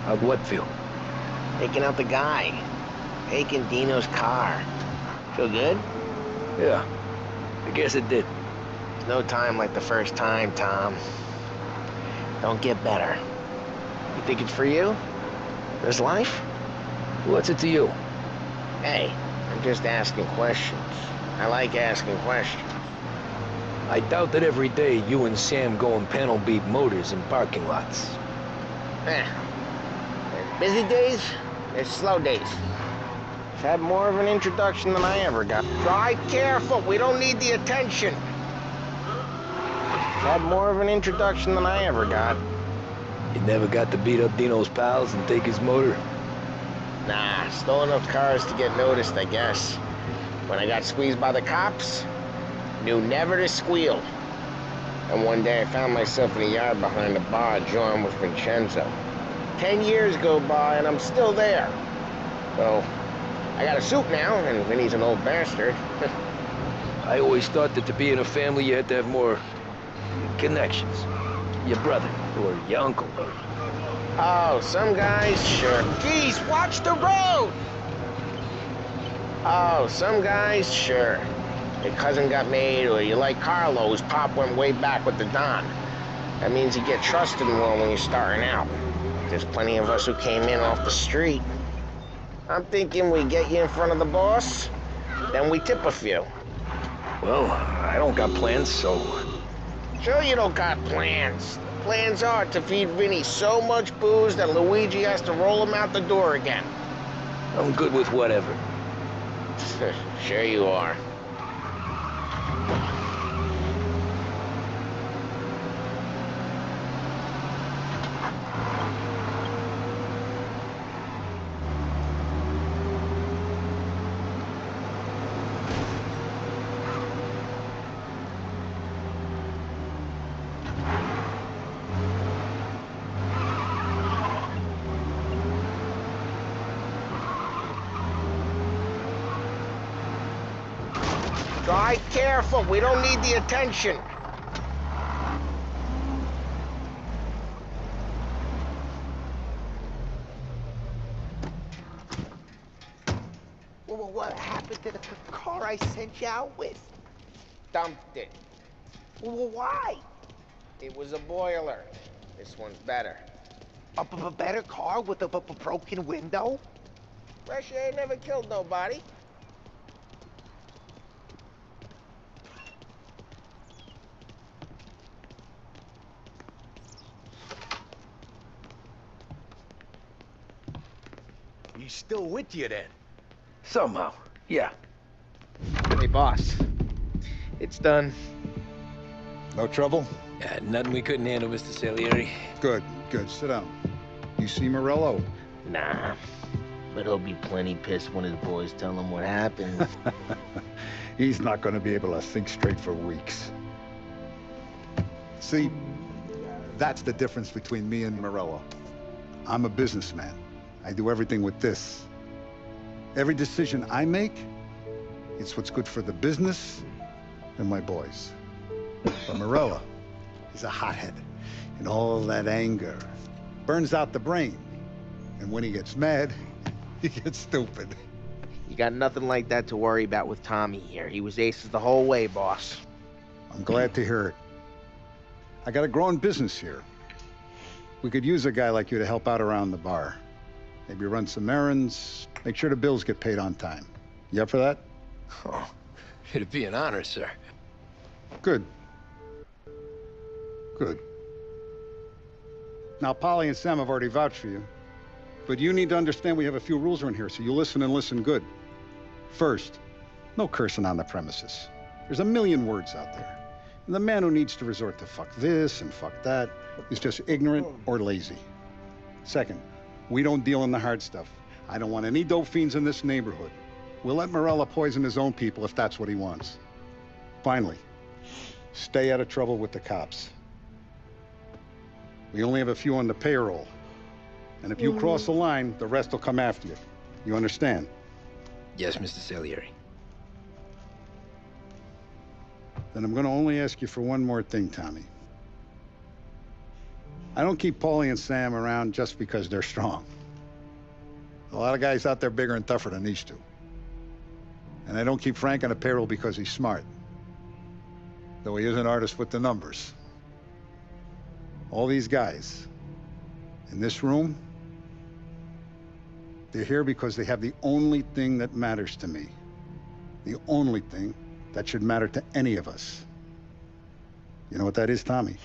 How'd what feel? Taking out the guy. Taking Dino's car. Feel good? Yeah, I guess it did. There's no time like the first time, Tom. Don't get better. You think it's for you? This life? What's it to you? Hey, I'm just asking questions. I like asking questions. I doubt that every day you and Sam go and panel beat motors in parking lots. There's busy days, there's slow days. I've had more of an introduction than I ever got. Drive careful, we don't need the attention. I've had more of an introduction than I ever got. You never got to beat up Dino's pals and take his motor? Nah, stole enough cars to get noticed, I guess. When I got squeezed by the cops, knew never to squeal. And one day I found myself in a yard behind a bar joined with Vincenzo. 10 years go by and I'm still there. So, I got a suit now, and Vinny's an old bastard. I always thought that to be in a family you had to have more connections. Your brother, or your uncle, or... Oh, some guys, sure. Geez, watch the road! Oh, some guys, sure. Your cousin got made, or you like Carlo's pop went way back with the Don. That means you get trusted more when you're starting out. There's plenty of us who came in off the street. I'm thinking we get you in front of the boss, then we tip a few. Well, I don't got plans, so... Sure you don't got plans. Plans are to feed Vinny so much booze that Luigi has to roll him out the door again. I'm good with whatever. Sure you are. Drive careful, we don't need the attention. Well, what happened to the car I sent you out with? Dumped it. Well, why? It was a boiler. This one's better. A better car with a broken window? Fresh air never killed nobody. He's still with you then? Somehow, yeah. Hey, boss. It's done. No trouble? Yeah, nothing we couldn't handle, Mr. Salieri. Good, good. Sit down. You see Morello? Nah, but he'll be plenty pissed when his boys tell him what happened. He's not going to be able to think straight for weeks. See, that's the difference between me and Morello. I'm a businessman. I do everything with this. Every decision I make, it's what's good for the business and my boys. But Morello, he's a hothead. And all that anger burns out the brain. And when he gets mad, he gets stupid. You got nothing like that to worry about with Tommy here. He was aces the whole way, boss. I'm glad to hear it. I got a growing business here. We could use a guy like you to help out around the bar. Maybe run some errands, make sure the bills get paid on time. You up for that? Oh, it'd be an honor, sir. Good. Good. Now, Polly and Sam have already vouched for you. But you need to understand we have a few rules around here, so you listen and listen good. First, no cursing on the premises. There's a million words out there. And the man who needs to resort to fuck this and fuck that is just ignorant or lazy. Second, we don't deal in the hard stuff. I don't want any dope fiends in this neighborhood. We'll let Morello poison his own people if that's what he wants. Finally, stay out of trouble with the cops. We only have a few on the payroll. And if you cross the line, the rest will come after you. You understand? Yes, Mr. Salieri. Then I'm going to only ask you for one more thing, Tommy. I don't keep Paulie and Sam around just because they're strong. A lot of guys out there bigger and tougher than these two. And I don't keep Frank on a payroll because he's smart. Though he is an artist with the numbers. All these guys in this room, they're here because they have the only thing that matters to me. The only thing that should matter to any of us. You know what that is, Tommy?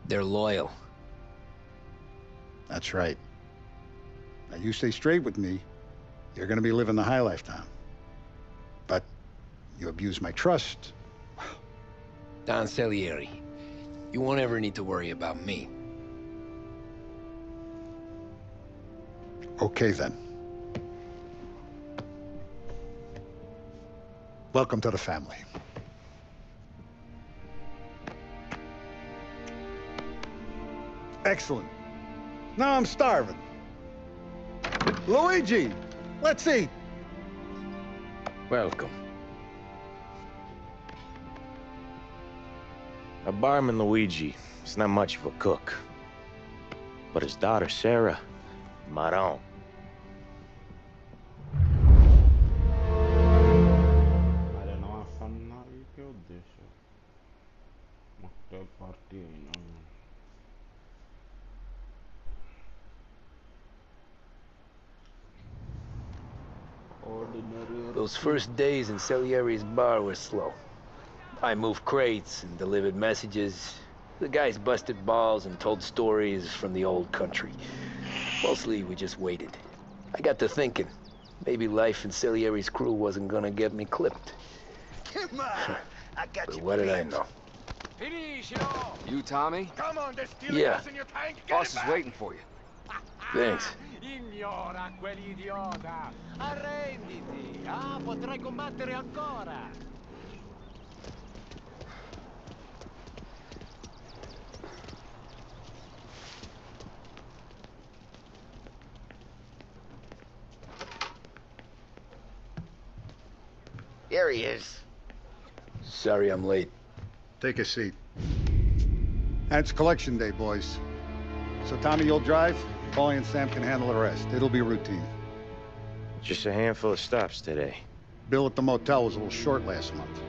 They're loyal. That's right. Now, you stay straight with me, you're gonna be living the high life, Tom. But you abuse my trust. Don Salieri, you won't ever need to worry about me. Okay, then. Welcome to the family. Excellent. Now I'm starving. Luigi, let's eat. Welcome. A barman, Luigi, is not much of a cook. But his daughter, Sarah, Maron. अरे ना फन्ना ये क्या उद्देश्य है? मक्टे party है ना। Those first days in Salieri's bar were slow. I moved crates and delivered messages. The guys busted balls and told stories from the old country. Mostly, we just waited. I got to thinking, maybe life in Salieri's crew wasn't gonna get me clipped. Come on, I got But you. what did I know? You, Tommy? Come on, there's still Yeah. gas in your tank. Get Boss it is back. waiting for you. Thanks. Ignora quell'idiota! Arrenditi! Ah, potrai combattere ancora! Here he is. Sorry I'm late. Take a seat. And it's collection day, boys. So Tommy, you'll drive. Paulie and Sam can handle the rest. It'll be routine. Just a handful of stops today. Bill at the motel was a little short last month.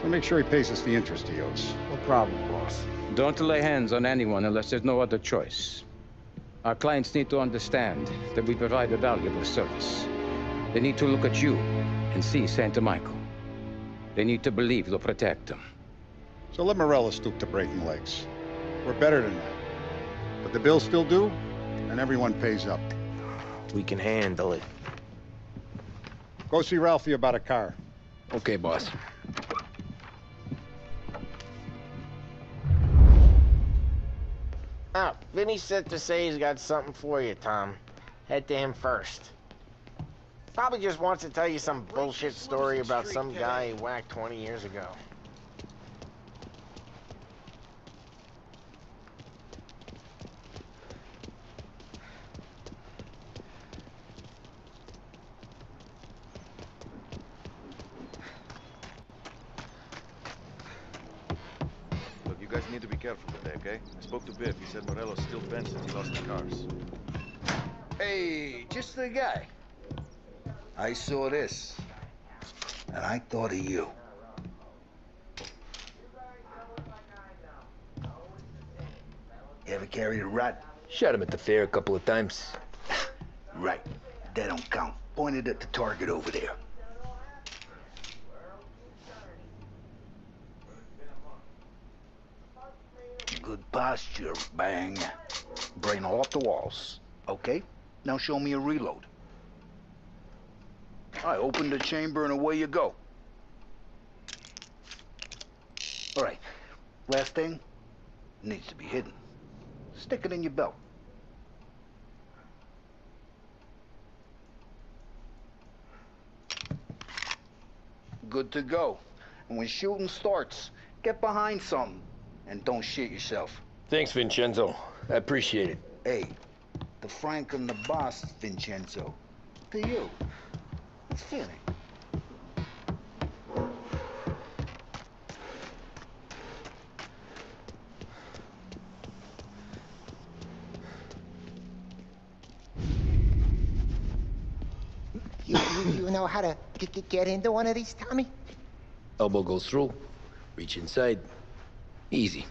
So make sure he pays us the interest he owes. No problem, boss. Don't lay hands on anyone unless there's no other choice. Our clients need to understand that we provide a valuable service. They need to look at you and see Santa Michael. They need to believe you'll protect them. So let Morella stoop to breaking legs. We're better than that. But the bill's still due, and everyone pays up. We can handle it. Go see Ralphie about a car. Okay, boss. Ah, Vinny said to say he's got something for you, Tom. Head to him first. Probably just wants to tell you some bullshit story about some guy he whacked 20 years ago. Look, you guys need to be careful today, okay? I spoke to Biff. He said Morello's still bent since he lost the cars. Hey, just the guy. I saw this, and I thought of you. You ever carried a rat? Shot him at the fair a couple of times. Right. That don't count. Pointed at the target over there. Good posture, bang. Brain off the walls. Okay, now show me a reload. I open the chamber and away you go. All right, last thing, needs to be hidden. Stick it in your belt. Good to go. And when shooting starts, get behind something and don't shit yourself. Thanks, Vincenzo. I appreciate it. Hey, To Franklin the boss, Vincenzo. To you. It's fitting. You know how to get into one of these, Tommy? Elbow goes through. Reach inside. Easy.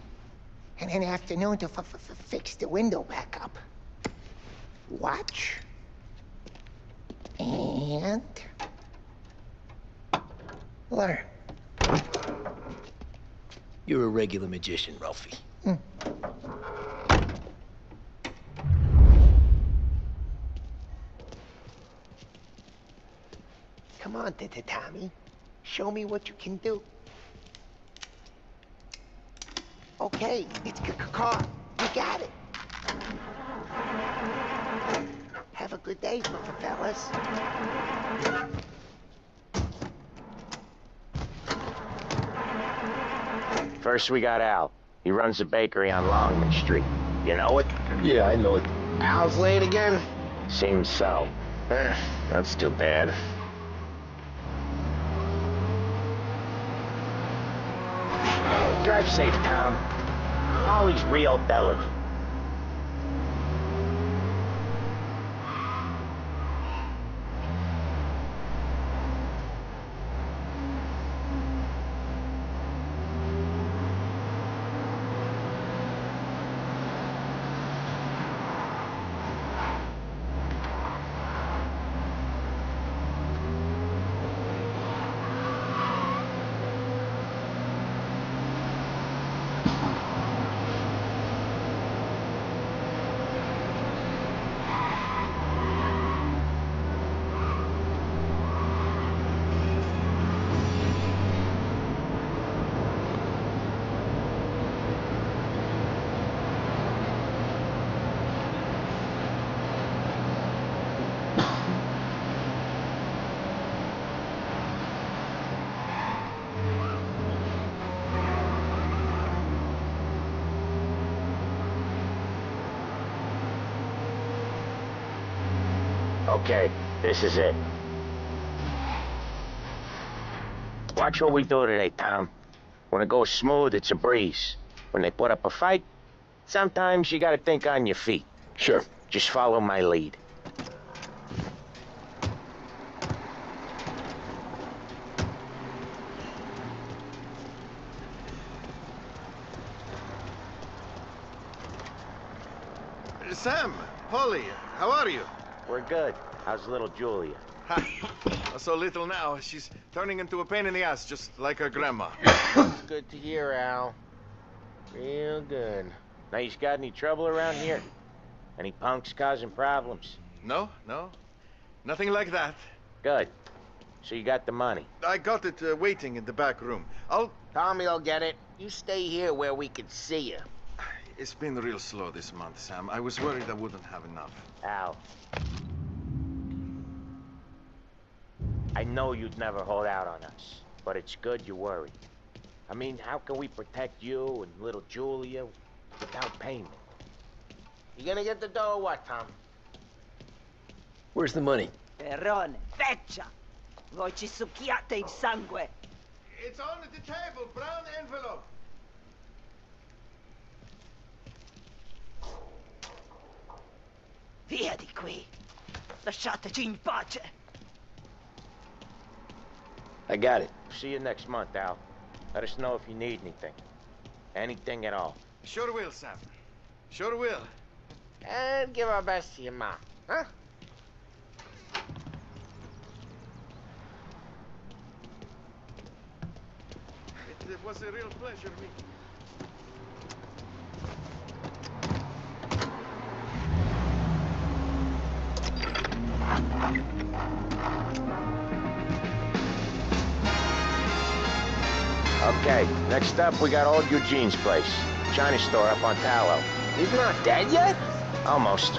And an afternoon to fix the window back up. Watch. And... learn. You're a regular magician, Ralphie. Come on, Tommy. Show me what you can do. Okay, it's caught. You got it. Have a good day, fellas. First, we got Al. He runs a bakery on Longman Street. You know it? Yeah, I know it. Al's late again? Seems so. That's too bad. Drive safe, Tom. Always real Bella. Okay, this is it. Watch what we do today, Tom. When it goes smooth, it's a breeze. When they put up a fight, sometimes you gotta think on your feet. Sure. Just follow my lead. Sam, Holly, how are you? We're good. How's little Julia? So little now, she's turning into a pain in the ass, just like her grandma. It's good to hear, Al. Real good. Now, you got any trouble around here? Any punks causing problems? No. Nothing like that. Good. So you got the money? I got it waiting in the back room. Tommy will get it. You stay here where we can see you. It's been real slow this month, Sam. I was worried I wouldn't have enough. Al. I know you'd never hold out on us, but it's good you worry. I mean, how can we protect you and little Julia without payment? You gonna get the dough or what, Tom? Where's the money? Perrone, feccia! Voi ci succhiate il sangue! It's on the table, brown envelope. Via di qui! Lasciateci in pace! I got it. See you next month, Al. Let us know if you need anything. Anything at all. Sure will, Sam. Sure will. And give our best to your mom, huh? It was a real pleasure meeting you. Okay, next up we got old Eugene's place. China store up on Tallow. He's not dead yet? Almost.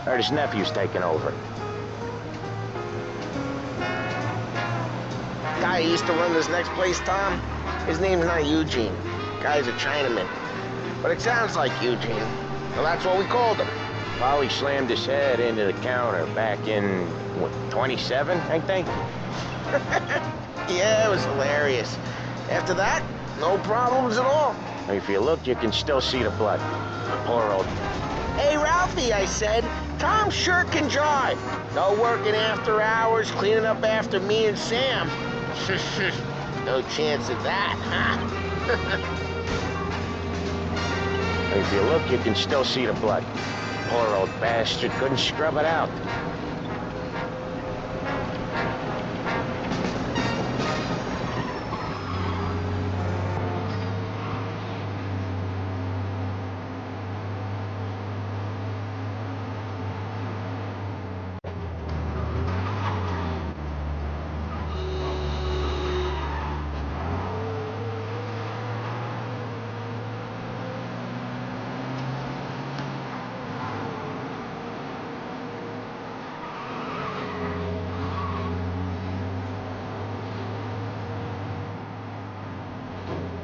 Heard his nephew's taking over. Guy who used to run this next place, Tom, his name's not Eugene. Guy's a Chinaman. But it sounds like Eugene. Well, that's what we called him. Polly slammed his head into the counter back in, what, 27, I think? Yeah, it was hilarious. After that, no problems at all. If you look, you can still see the blood. Poor old... Hey, Ralphie, I said, Tom sure can drive. No working after hours, cleaning up after me and Sam. No chance of that, huh? If you look, you can still see the blood. Poor old bastard couldn't scrub it out.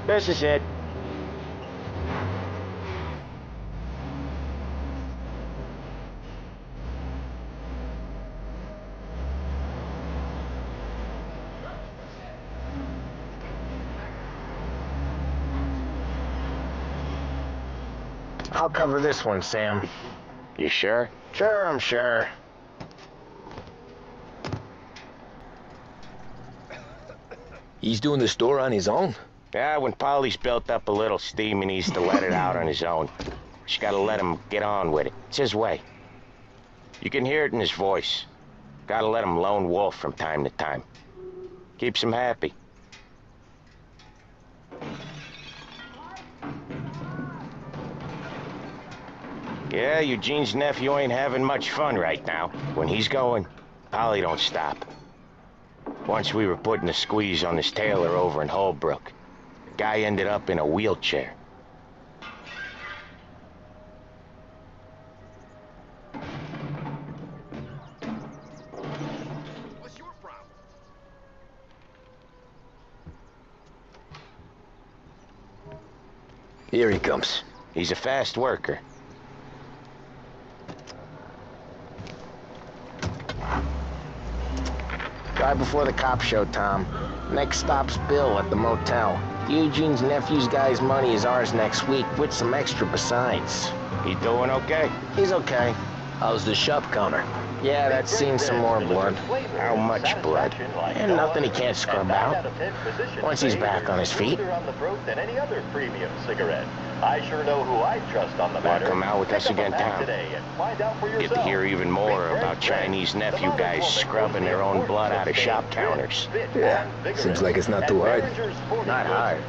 This is it. I'll cover this one, Sam. You sure? Sure, I'm sure. He's doing the store on his own? Yeah, when Polly's built up a little steam, he needs to let it out on his own. Just gotta let him get on with it. It's his way. You can hear it in his voice. Gotta let him lone wolf from time to time. Keeps him happy. Yeah, Eugene's nephew ain't having much fun right now. When he's going, Polly don't stop. Once we were putting a squeeze on this tailor over in Holbrook. The guy ended up in a wheelchair. What's your problem? Here he comes. He's a fast worker. Right before the cop show, Tom. Next stop's Bill at the motel. Eugene's nephew's guy's money is ours next week, with some extra besides. He doing okay? He's okay. How's the shop counter? Yeah, that's seen some more blood. How much blood? And nothing he can't scrub out. Once he's back on his feet. On the throat than any other premium cigarette. I sure know who I trust on the matter. Come out with us again, Tom. Get to hear even more about Chinese nephew guys scrubbing their own blood out of shop counters. Yeah, seems like it's not too hard. Not hard.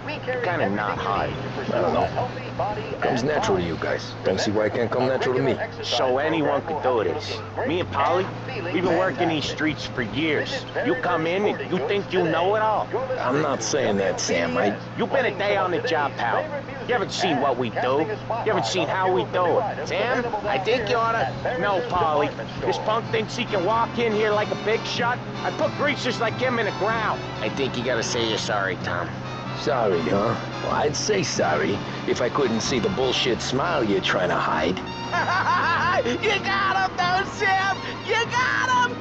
Kinda not hard. I don't know. Comes natural to you guys. Don't see why it can't come natural to me. So anyone could do this. Me and Polly, we've been working these streets for years. You come in and you think you know it all. I'm not saying that, Sam. You've been a day on the job, pal. You haven't seen what we do. You haven't seen how we do it. Sam, I think you oughta... No, Polly. This punk thinks he can walk in here like a big shot. I put greasers like him in the ground. I think you gotta say you're sorry, Tom. Sorry, huh? Well, I'd say sorry if I couldn't see the bullshit smile you're trying to hide. You got him, though, Sam! You got him!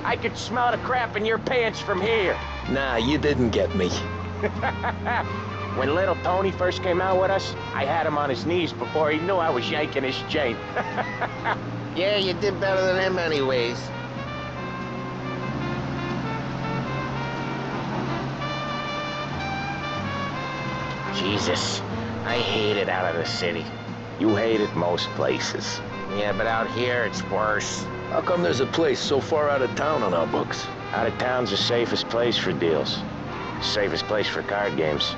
I could smell the crap in your pants from here. Nah, you didn't get me. When little Tony first came out with us, I had him on his knees before he knew I was yanking his chain. Yeah, you did better than him anyways. Jesus, I hate it out of the city. You hate it most places. Yeah, but out here it's worse. How come there's a place so far out of town on our books? Out of town's the safest place for deals. The safest place for card games.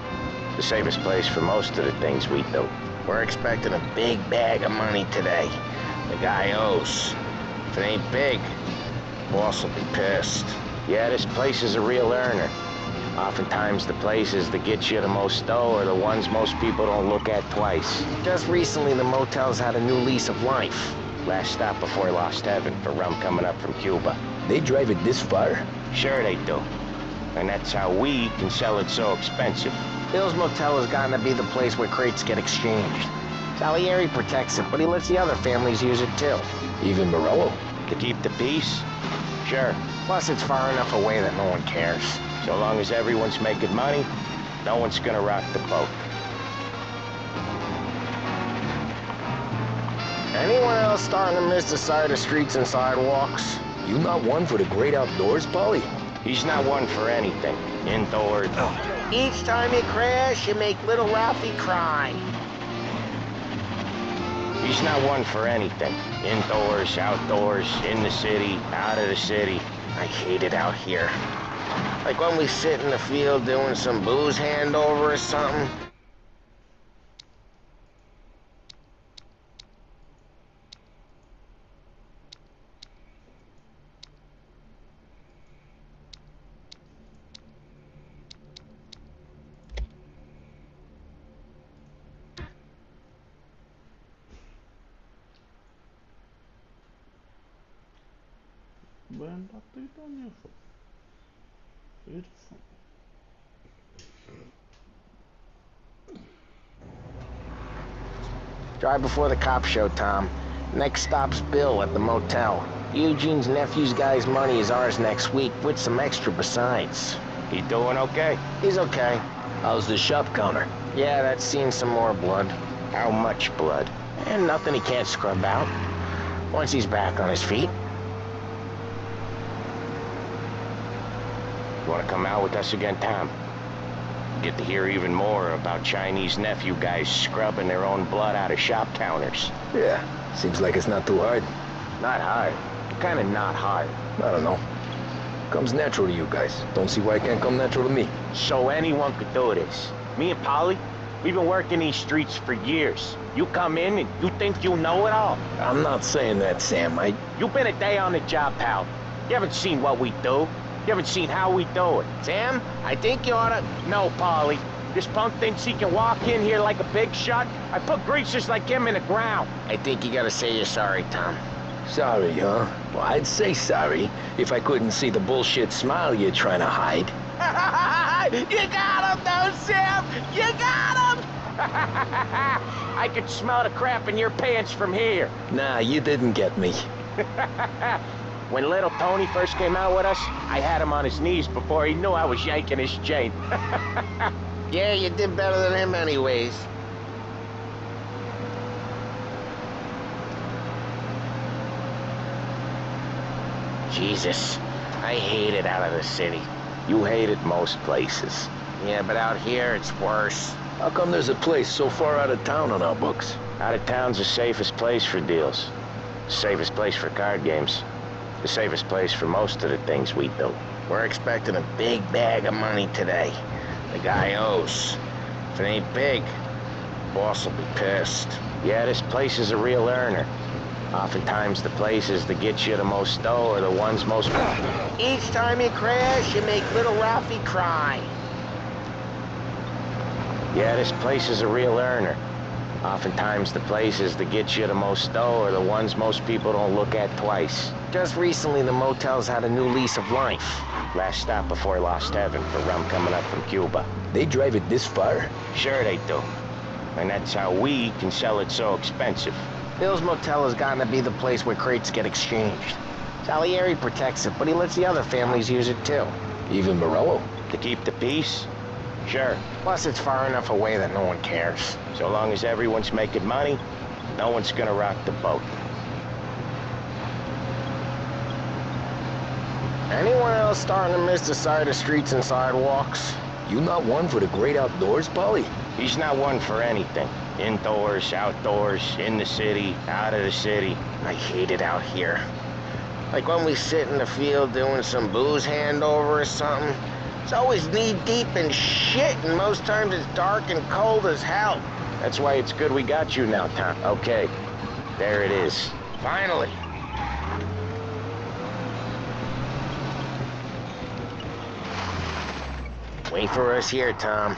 The safest place for most of the things we do. We're expecting a big bag of money today. The guy owes. If it ain't big, boss will be pissed. Yeah, this place is a real earner. Oftentimes the places that get you the most dough are the ones most people don't look at twice. Just recently the motel's had a new lease of life. Last stop before Lost Heaven for rum coming up from Cuba. They drive it this far? Sure they do. And that's how we can sell it so expensive. Bill's Motel has gotten to be the place where crates get exchanged. Salieri protects it, but he lets the other families use it too. Even Morello? To keep the peace? Sure. Plus, it's far enough away that no one cares. So long as everyone's making money, no one's gonna rock the boat. Anyone else starting to miss the sight of streets and sidewalks? You not one for the great outdoors, Polly? He's not one for anything. Indoors. Each time you crash, you make little Ralphie cry. He's not one for anything. Indoors, outdoors, in the city, out of the city. I hate it out here. Like when we sit in the field doing some booze handover or something. Ben tatlıydı oynuyorsun. Herifsin. Drive before the cops show, Tom. Next stop's Bill at the motel. Eugene's nephew's guy's money is ours next week, with some extra besides. He doing okay? He's okay. How's the shop counter? Yeah, that's seen some more blood. How much blood? And nothing he can't scrub out. Once he's back on his feet. You wanna come out with us again, Tom? Get to hear even more about Chinese nephew guys scrubbing their own blood out of shop counters. Yeah, seems like it's not too hard. Not hard. Kinda not hard. I don't know. Comes natural to you guys. Don't see why it can't come natural to me. So anyone could do this. Me and Polly, we've been working these streets for years. You come in and you think you know it all. I'm not saying that, Sam. You've been a day on the job, pal. You haven't seen what we do. You haven't seen how we do it. Sam, I think you oughta... No, Polly. This punk thinks he can walk in here like a big shot. I put greasers like him in the ground. I think you gotta say you're sorry, Tom. Sorry, huh? Well, I'd say sorry if I couldn't see the bullshit smile you're trying to hide. You got him, though, Sam! You got him! I could smell the crap in your pants from here. Nah, you didn't get me. When little Tony first came out with us, I had him on his knees before he knew I was yanking his chain. Yeah, you did better than him anyways. Jesus, I hate it out of the city. You hate it most places. Yeah, but out here, it's worse. How come there's a place so far out of town on our books? Out of town's the safest place for deals. Safest place for card games. The safest place for most of the things we do. We're expecting a big bag of money today. The guy owes. If it ain't big, the boss will be pissed. Yeah, this place is a real earner. Oftentimes the places that get you the most dough are the ones most... Each time you crash, you make little Ralphie cry. Yeah, this place is a real earner. Oftentimes the places that get you the most dough are the ones most people don't look at twice. Just recently, the motel's had a new lease of life. Last stop before Lost Heaven for rum coming up from Cuba. They drive it this far? Sure they do. And that's how we can sell it so expensive. Bill's Motel has gotten to be the place where crates get exchanged. Salieri protects it, but he lets the other families use it too. Even Morello? To keep the peace? Sure. Plus, it's far enough away that no one cares. So long as everyone's making money, no one's gonna rock the boat. Anyone else starting to miss the sight of streets and sidewalks? You not one for the great outdoors, Polly? He's not one for anything. Indoors, outdoors, in the city, out of the city. I hate it out here. Like when we sit in the field doing some booze handover or something. It's always knee-deep in shit, and most times it's dark and cold as hell. That's why it's good we got you now, Tom. Okay, there it is. Finally. Wait for us here, Tom.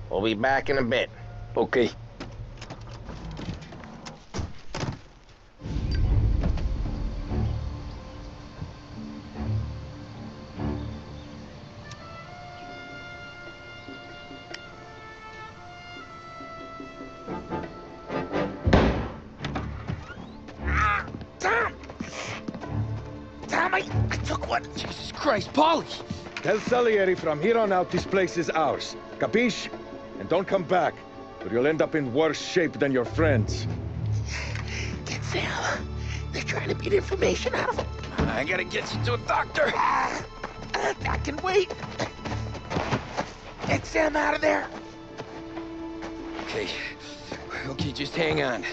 We'll be back in a bit. Okay. took what? Jesus Christ, Paulie! Tell Salieri from here on out this place is ours. Capiche? And don't come back, or you'll end up in worse shape than your friends. Get Sam. They're trying to beat information out of him. I gotta get you to a doctor. I can wait. Get Sam out of there. Okay, just hang on.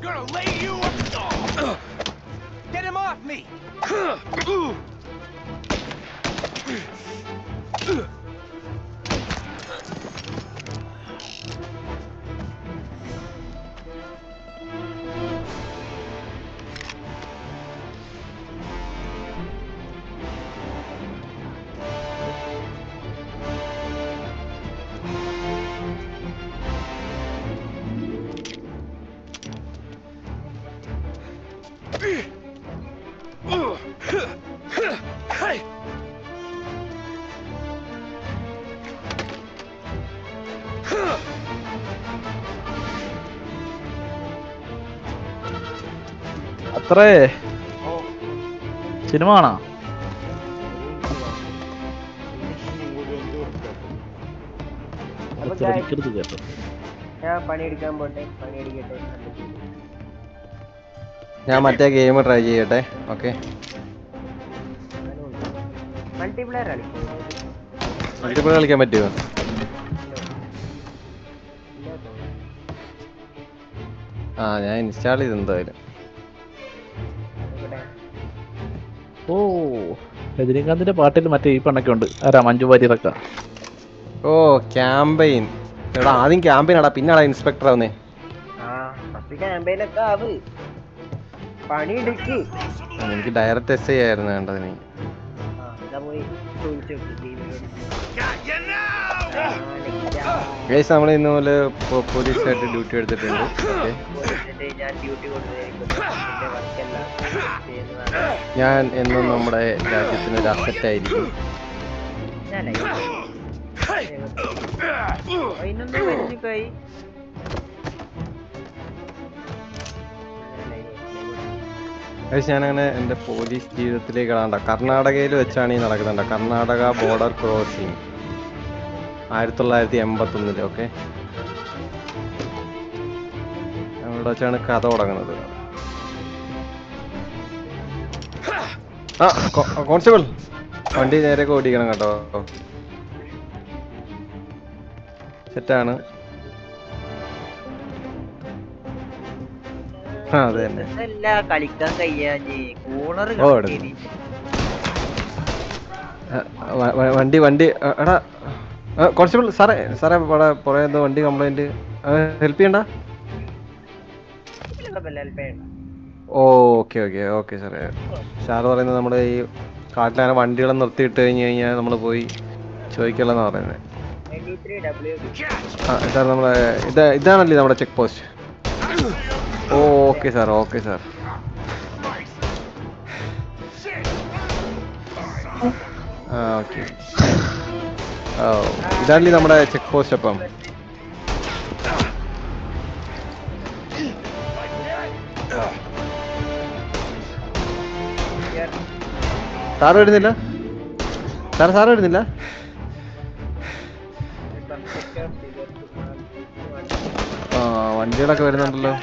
Gonna lay you up. Get him off me. അത്രേ cinema കാണാ കേട്ടോ. ഞാൻ പണിയെടുക്കാൻ പോട്ടെ, പണിയെടുക്കട്ടെ. ഞാൻ മറ്റേ game try ചെയ്യട്ടെ. Okay, multiplayer കളിക്കാൻ പറ്റുമോ? ഞാൻ ഇൻസ്റ്റാൾ ചെയ്ത് എന്തായാലും. ഓ, രജനീകാന്തിന്റെ പാട്ടിൽ മറ്റേ ഈ പെണ്ണൊക്കെ ഉണ്ട്. ആരാ? മഞ്ജു വാര്യറൊക്കെ. ഓ, ക്യാമ്പയിൻ. എടാ ആദ്യം ക്യാമ്പയിൻ ആടാ, പിന്നാടാ ഇൻസ്പെക്ടർ ആവുന്നേ. എനിക്ക് ഡയറക്റ്റ് എസ് ഐ ആയിരുന്നു വേണ്ടത്. നീ ഗൈസ്, നമ്മൾ ഇന്ന് പോലെ പോലീസായിട്ട് ഡ്യൂട്ടി എടുത്തിട്ടുണ്ട്. ഞാൻ എന്നും നമ്മുടെ രാജ്യത്തിന് ഒരു അസറ്റ് ആയിരിക്കും. ഞാനങ്ങനെ എൻ്റെ പോലീസ് ജീവിതത്തിലേക്ക് കാണണ്ട. കർണാടകയിൽ വെച്ചാണ് ഈ നടക്കുന്നുണ്ട്. Karnataka border crossing 1981. ഓക്കെ, അവിടെ വെച്ചാണ് കഥ തുടങ്ങുന്നത്. കോൺസ്റ്റബിൾ, വണ്ടി നേരെയൊക്കെ ഓടിക്കണം കേട്ടോ. സെറ്റാണ്. അതെ തന്നെ. കളിക്കാൻ കഴിയാഞ്ഞ് വണ്ടി എടാ കോൺസ്റ്റബിൾ സാറേ ഇവിടെ പുറേ എന്തോ വണ്ടി കംപ്ലൈന്റ്. ഹെൽപ്പ് ചെയ്യണ്ട? ഓക്കെ സാറേ. സാറ് പറയുന്നത് നമ്മുടെ ഈ കാട്ടിലങ്ങനെ വണ്ടികളെ നിർത്തിയിട്ട് കഴിഞ്ഞാൽ നമ്മൾ പോയി ചോദിക്കല്ലെന്നാ പറയുന്നത്. സാർ നമ്മളെ ഇതാണല്ലേ നമ്മുടെ check post? Okay sir. Okay, ഇതാണല്ലേ നമ്മുടെ ചെക്ക് പോസ്റ്റ്. അപ്പം സാറ് വരുന്നില്ല? സാറ് വരുന്നില്ല? വണ്ടികളൊക്കെ വരുന്നുണ്ടല്ലോ.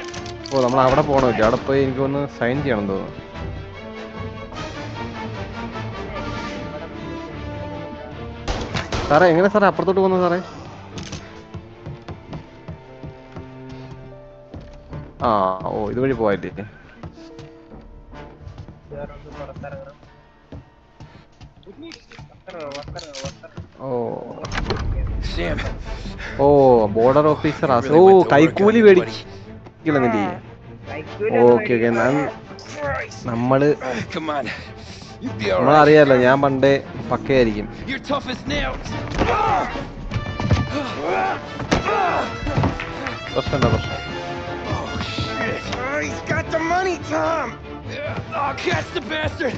ഓ, നമ്മൾ അവിടെ പോകണമില്ല. അവിടെ പോയി എനിക്കൊന്ന് സൈൻ ചെയ്യണം തോന്നുന്നു. സാറേ എങ്ങനെ സാറേ അപ്പുറത്തോട്ട് പോകുന്നത് സാറേ? ഓ, ഇതുവഴി പോയില്ലേ? ഓ, ബോർഡർ ഓഫീസർ. ഓ, കൈക്കൂലി മേടിക്കില്ല നിന്റെ. ഓക്കെ, നമ്മള് Come on. You'll be all right. നമ്മളറിയാലോ ഞാൻ പണ്ടേ പക്കയായിരിക്കും. You're tough as nails. പ്രശ്നമുണ്ടോ പ്രശ്നം? Oh shit! He's got the money, Tom. Oh, catch the bastard.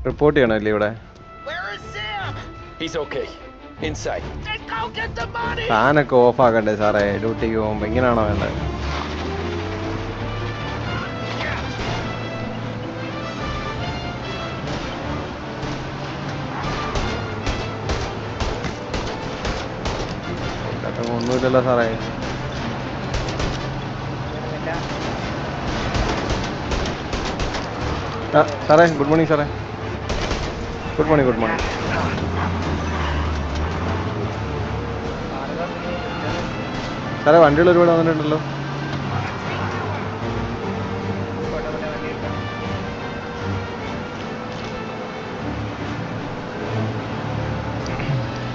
Report ചെയ്യണല്ലേ ഇവിടെ? He's okay. Inside. Then go get the money! ഫാനൊക്കെ off ആക്കണ്ടേ സാറേ ഡ്യൂട്ടിക്ക് പോകുമ്പോ? ഇങ്ങനെയാണോ വേണ്ടത്? ഒന്നുമില്ലല്ലോ സാറേ. സാറേ ഗുഡ് മോർണിംഗ് സാറേ. Good morning good morning. സാറേ വണ്ടികൾ ഒരുപാട് വന്നിട്ടുണ്ടല്ലോ.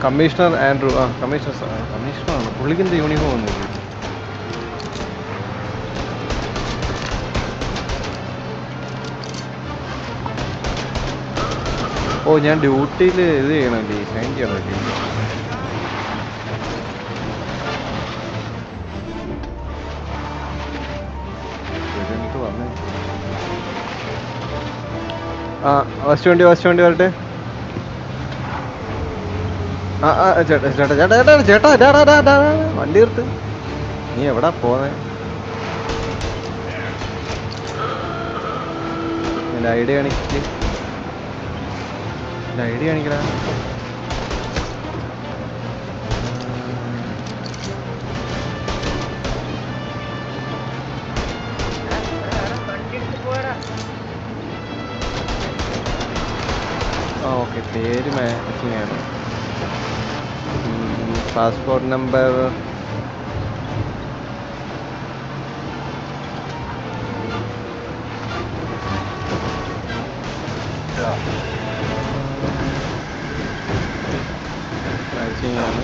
Commissioner Andrew. കമ്മീഷണറാണ്. പുള്ളിക്ക് എന്ത് യൂണിഫോം ഒന്നുമില്ല. ഓ ഞാൻ ഡ്യൂട്ടിയിൽ ഇത് ചെയ്യണല്ലേ, സൈൻ ചെയ്യണല്ലേ. ഫസ്റ്റ് വണ്ടി വരട്ടെ. ചേട്ടാ വണ്ടി നിർത്ത്. നീ എവിടാ പോന്നെ? എൻ്റെ ഐഡിയ കാണിക്കടാ. ഓക്കെ പേര് മാച്ചിങ് ആണ്. പാസ്പോർട്ട് നമ്പർ മാച്ചിങ് ആണ്.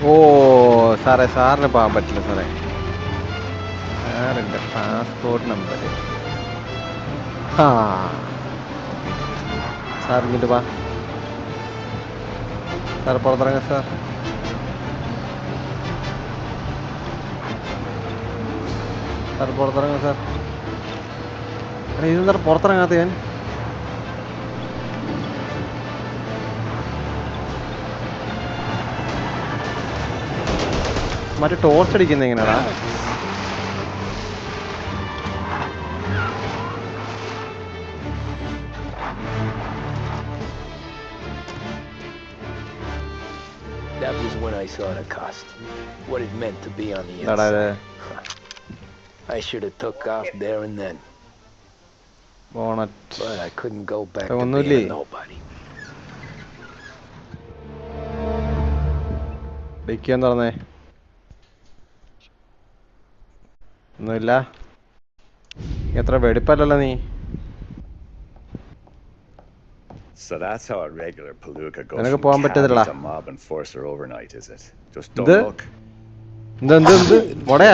ഓ സാറേ സാറിന് പോകാൻ പറ്റില്ല സാറേ. സാറിൻ്റെ പാസ്പോർട്ട് നമ്പർ സാർ ഇങ്ങോട്ട് വാ. സാർ പുറത്തിറങ്ങ സാർ. സാർ പുറത്തിറങ്ങ സാർ. അല്ല ഇതെന്താ പുറത്തിറങ്ങാത്ത? ഞാൻ മറ്റേ ടോർച്ച് അടിക്കുന്നത് എങ്ങനെയാടാ? That was when I saw the cost. What it meant to be on the inside. I should have took off there and then. Bonnet. But I couldn't go back to being a nobody. ഡിക്കാൻ തുറന്നേ. ഒന്നുമില്ല. എത്ര വെടിപ്പല്ലല്ലോ നീ. So that's how a regular palooka goes നിനക്ക് from പോകാൻ പറ്റത്തില്ലടാ. cabbie to mob enforcer overnight, is it? Just don't look. എന്ത് മോടയാ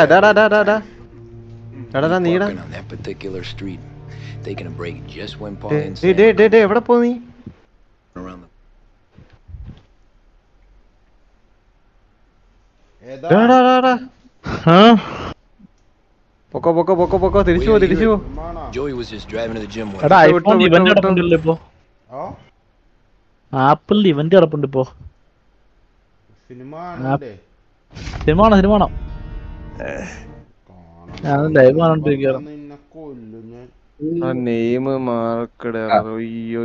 നീടാ. On that particular street, taking a break just when Paul and എവിടെ പോ നീ? around the പൊക്കോ തിരിച്ചു പോ. Joey was just driving to the gym. എടാ iPhone event നടപ്പുണ്ടല്ലോ ഇപ്പോ. ആപ്പിളിൽ event നടപ്പുണ്ട് ഇപ്പോ. സിനിമ ആണോ? ഞാൻ ലൈവ് കാണോണ്ടിരിക്കുകയാണ്. നെയിം മാർക്കട്. അയ്യോ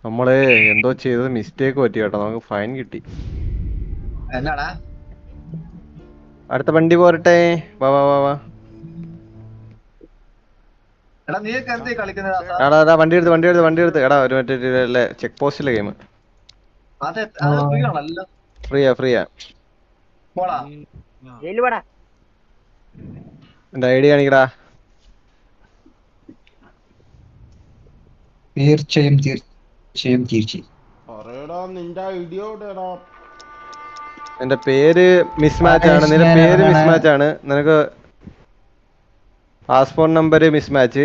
നമ്മളെ എന്തോ ചെയ്തത് മിസ്റ്റേക്ക് പറ്റി കേട്ടോ. നമുക്ക് ഫൈൻ കിട്ടി. എന്നാടാ അടുത്ത വണ്ടി പോരട്ടെ. വാ. എടാ വണ്ടി എടുത്ത്. എടാ ഒരു മറ്റേ ചെക്ക് പോസ്റ്റിലെ ഗെയിം. ഫ്രീയാ. എന്റെ ഐഡിയ കാണിക്കടാ. തീർച്ചയായും പറയടാ നിന്റെ ഐഡിയ എവിടെയാടാ? എന്റെ പേര് മിസ്മാച്ച് ആണ്. നിന്റെ പേര് മിസ്മാച്ച് ആണ്. നിനക്ക് പാസ്പോർട്ട് നമ്പർ മിസ്മാച്ച്.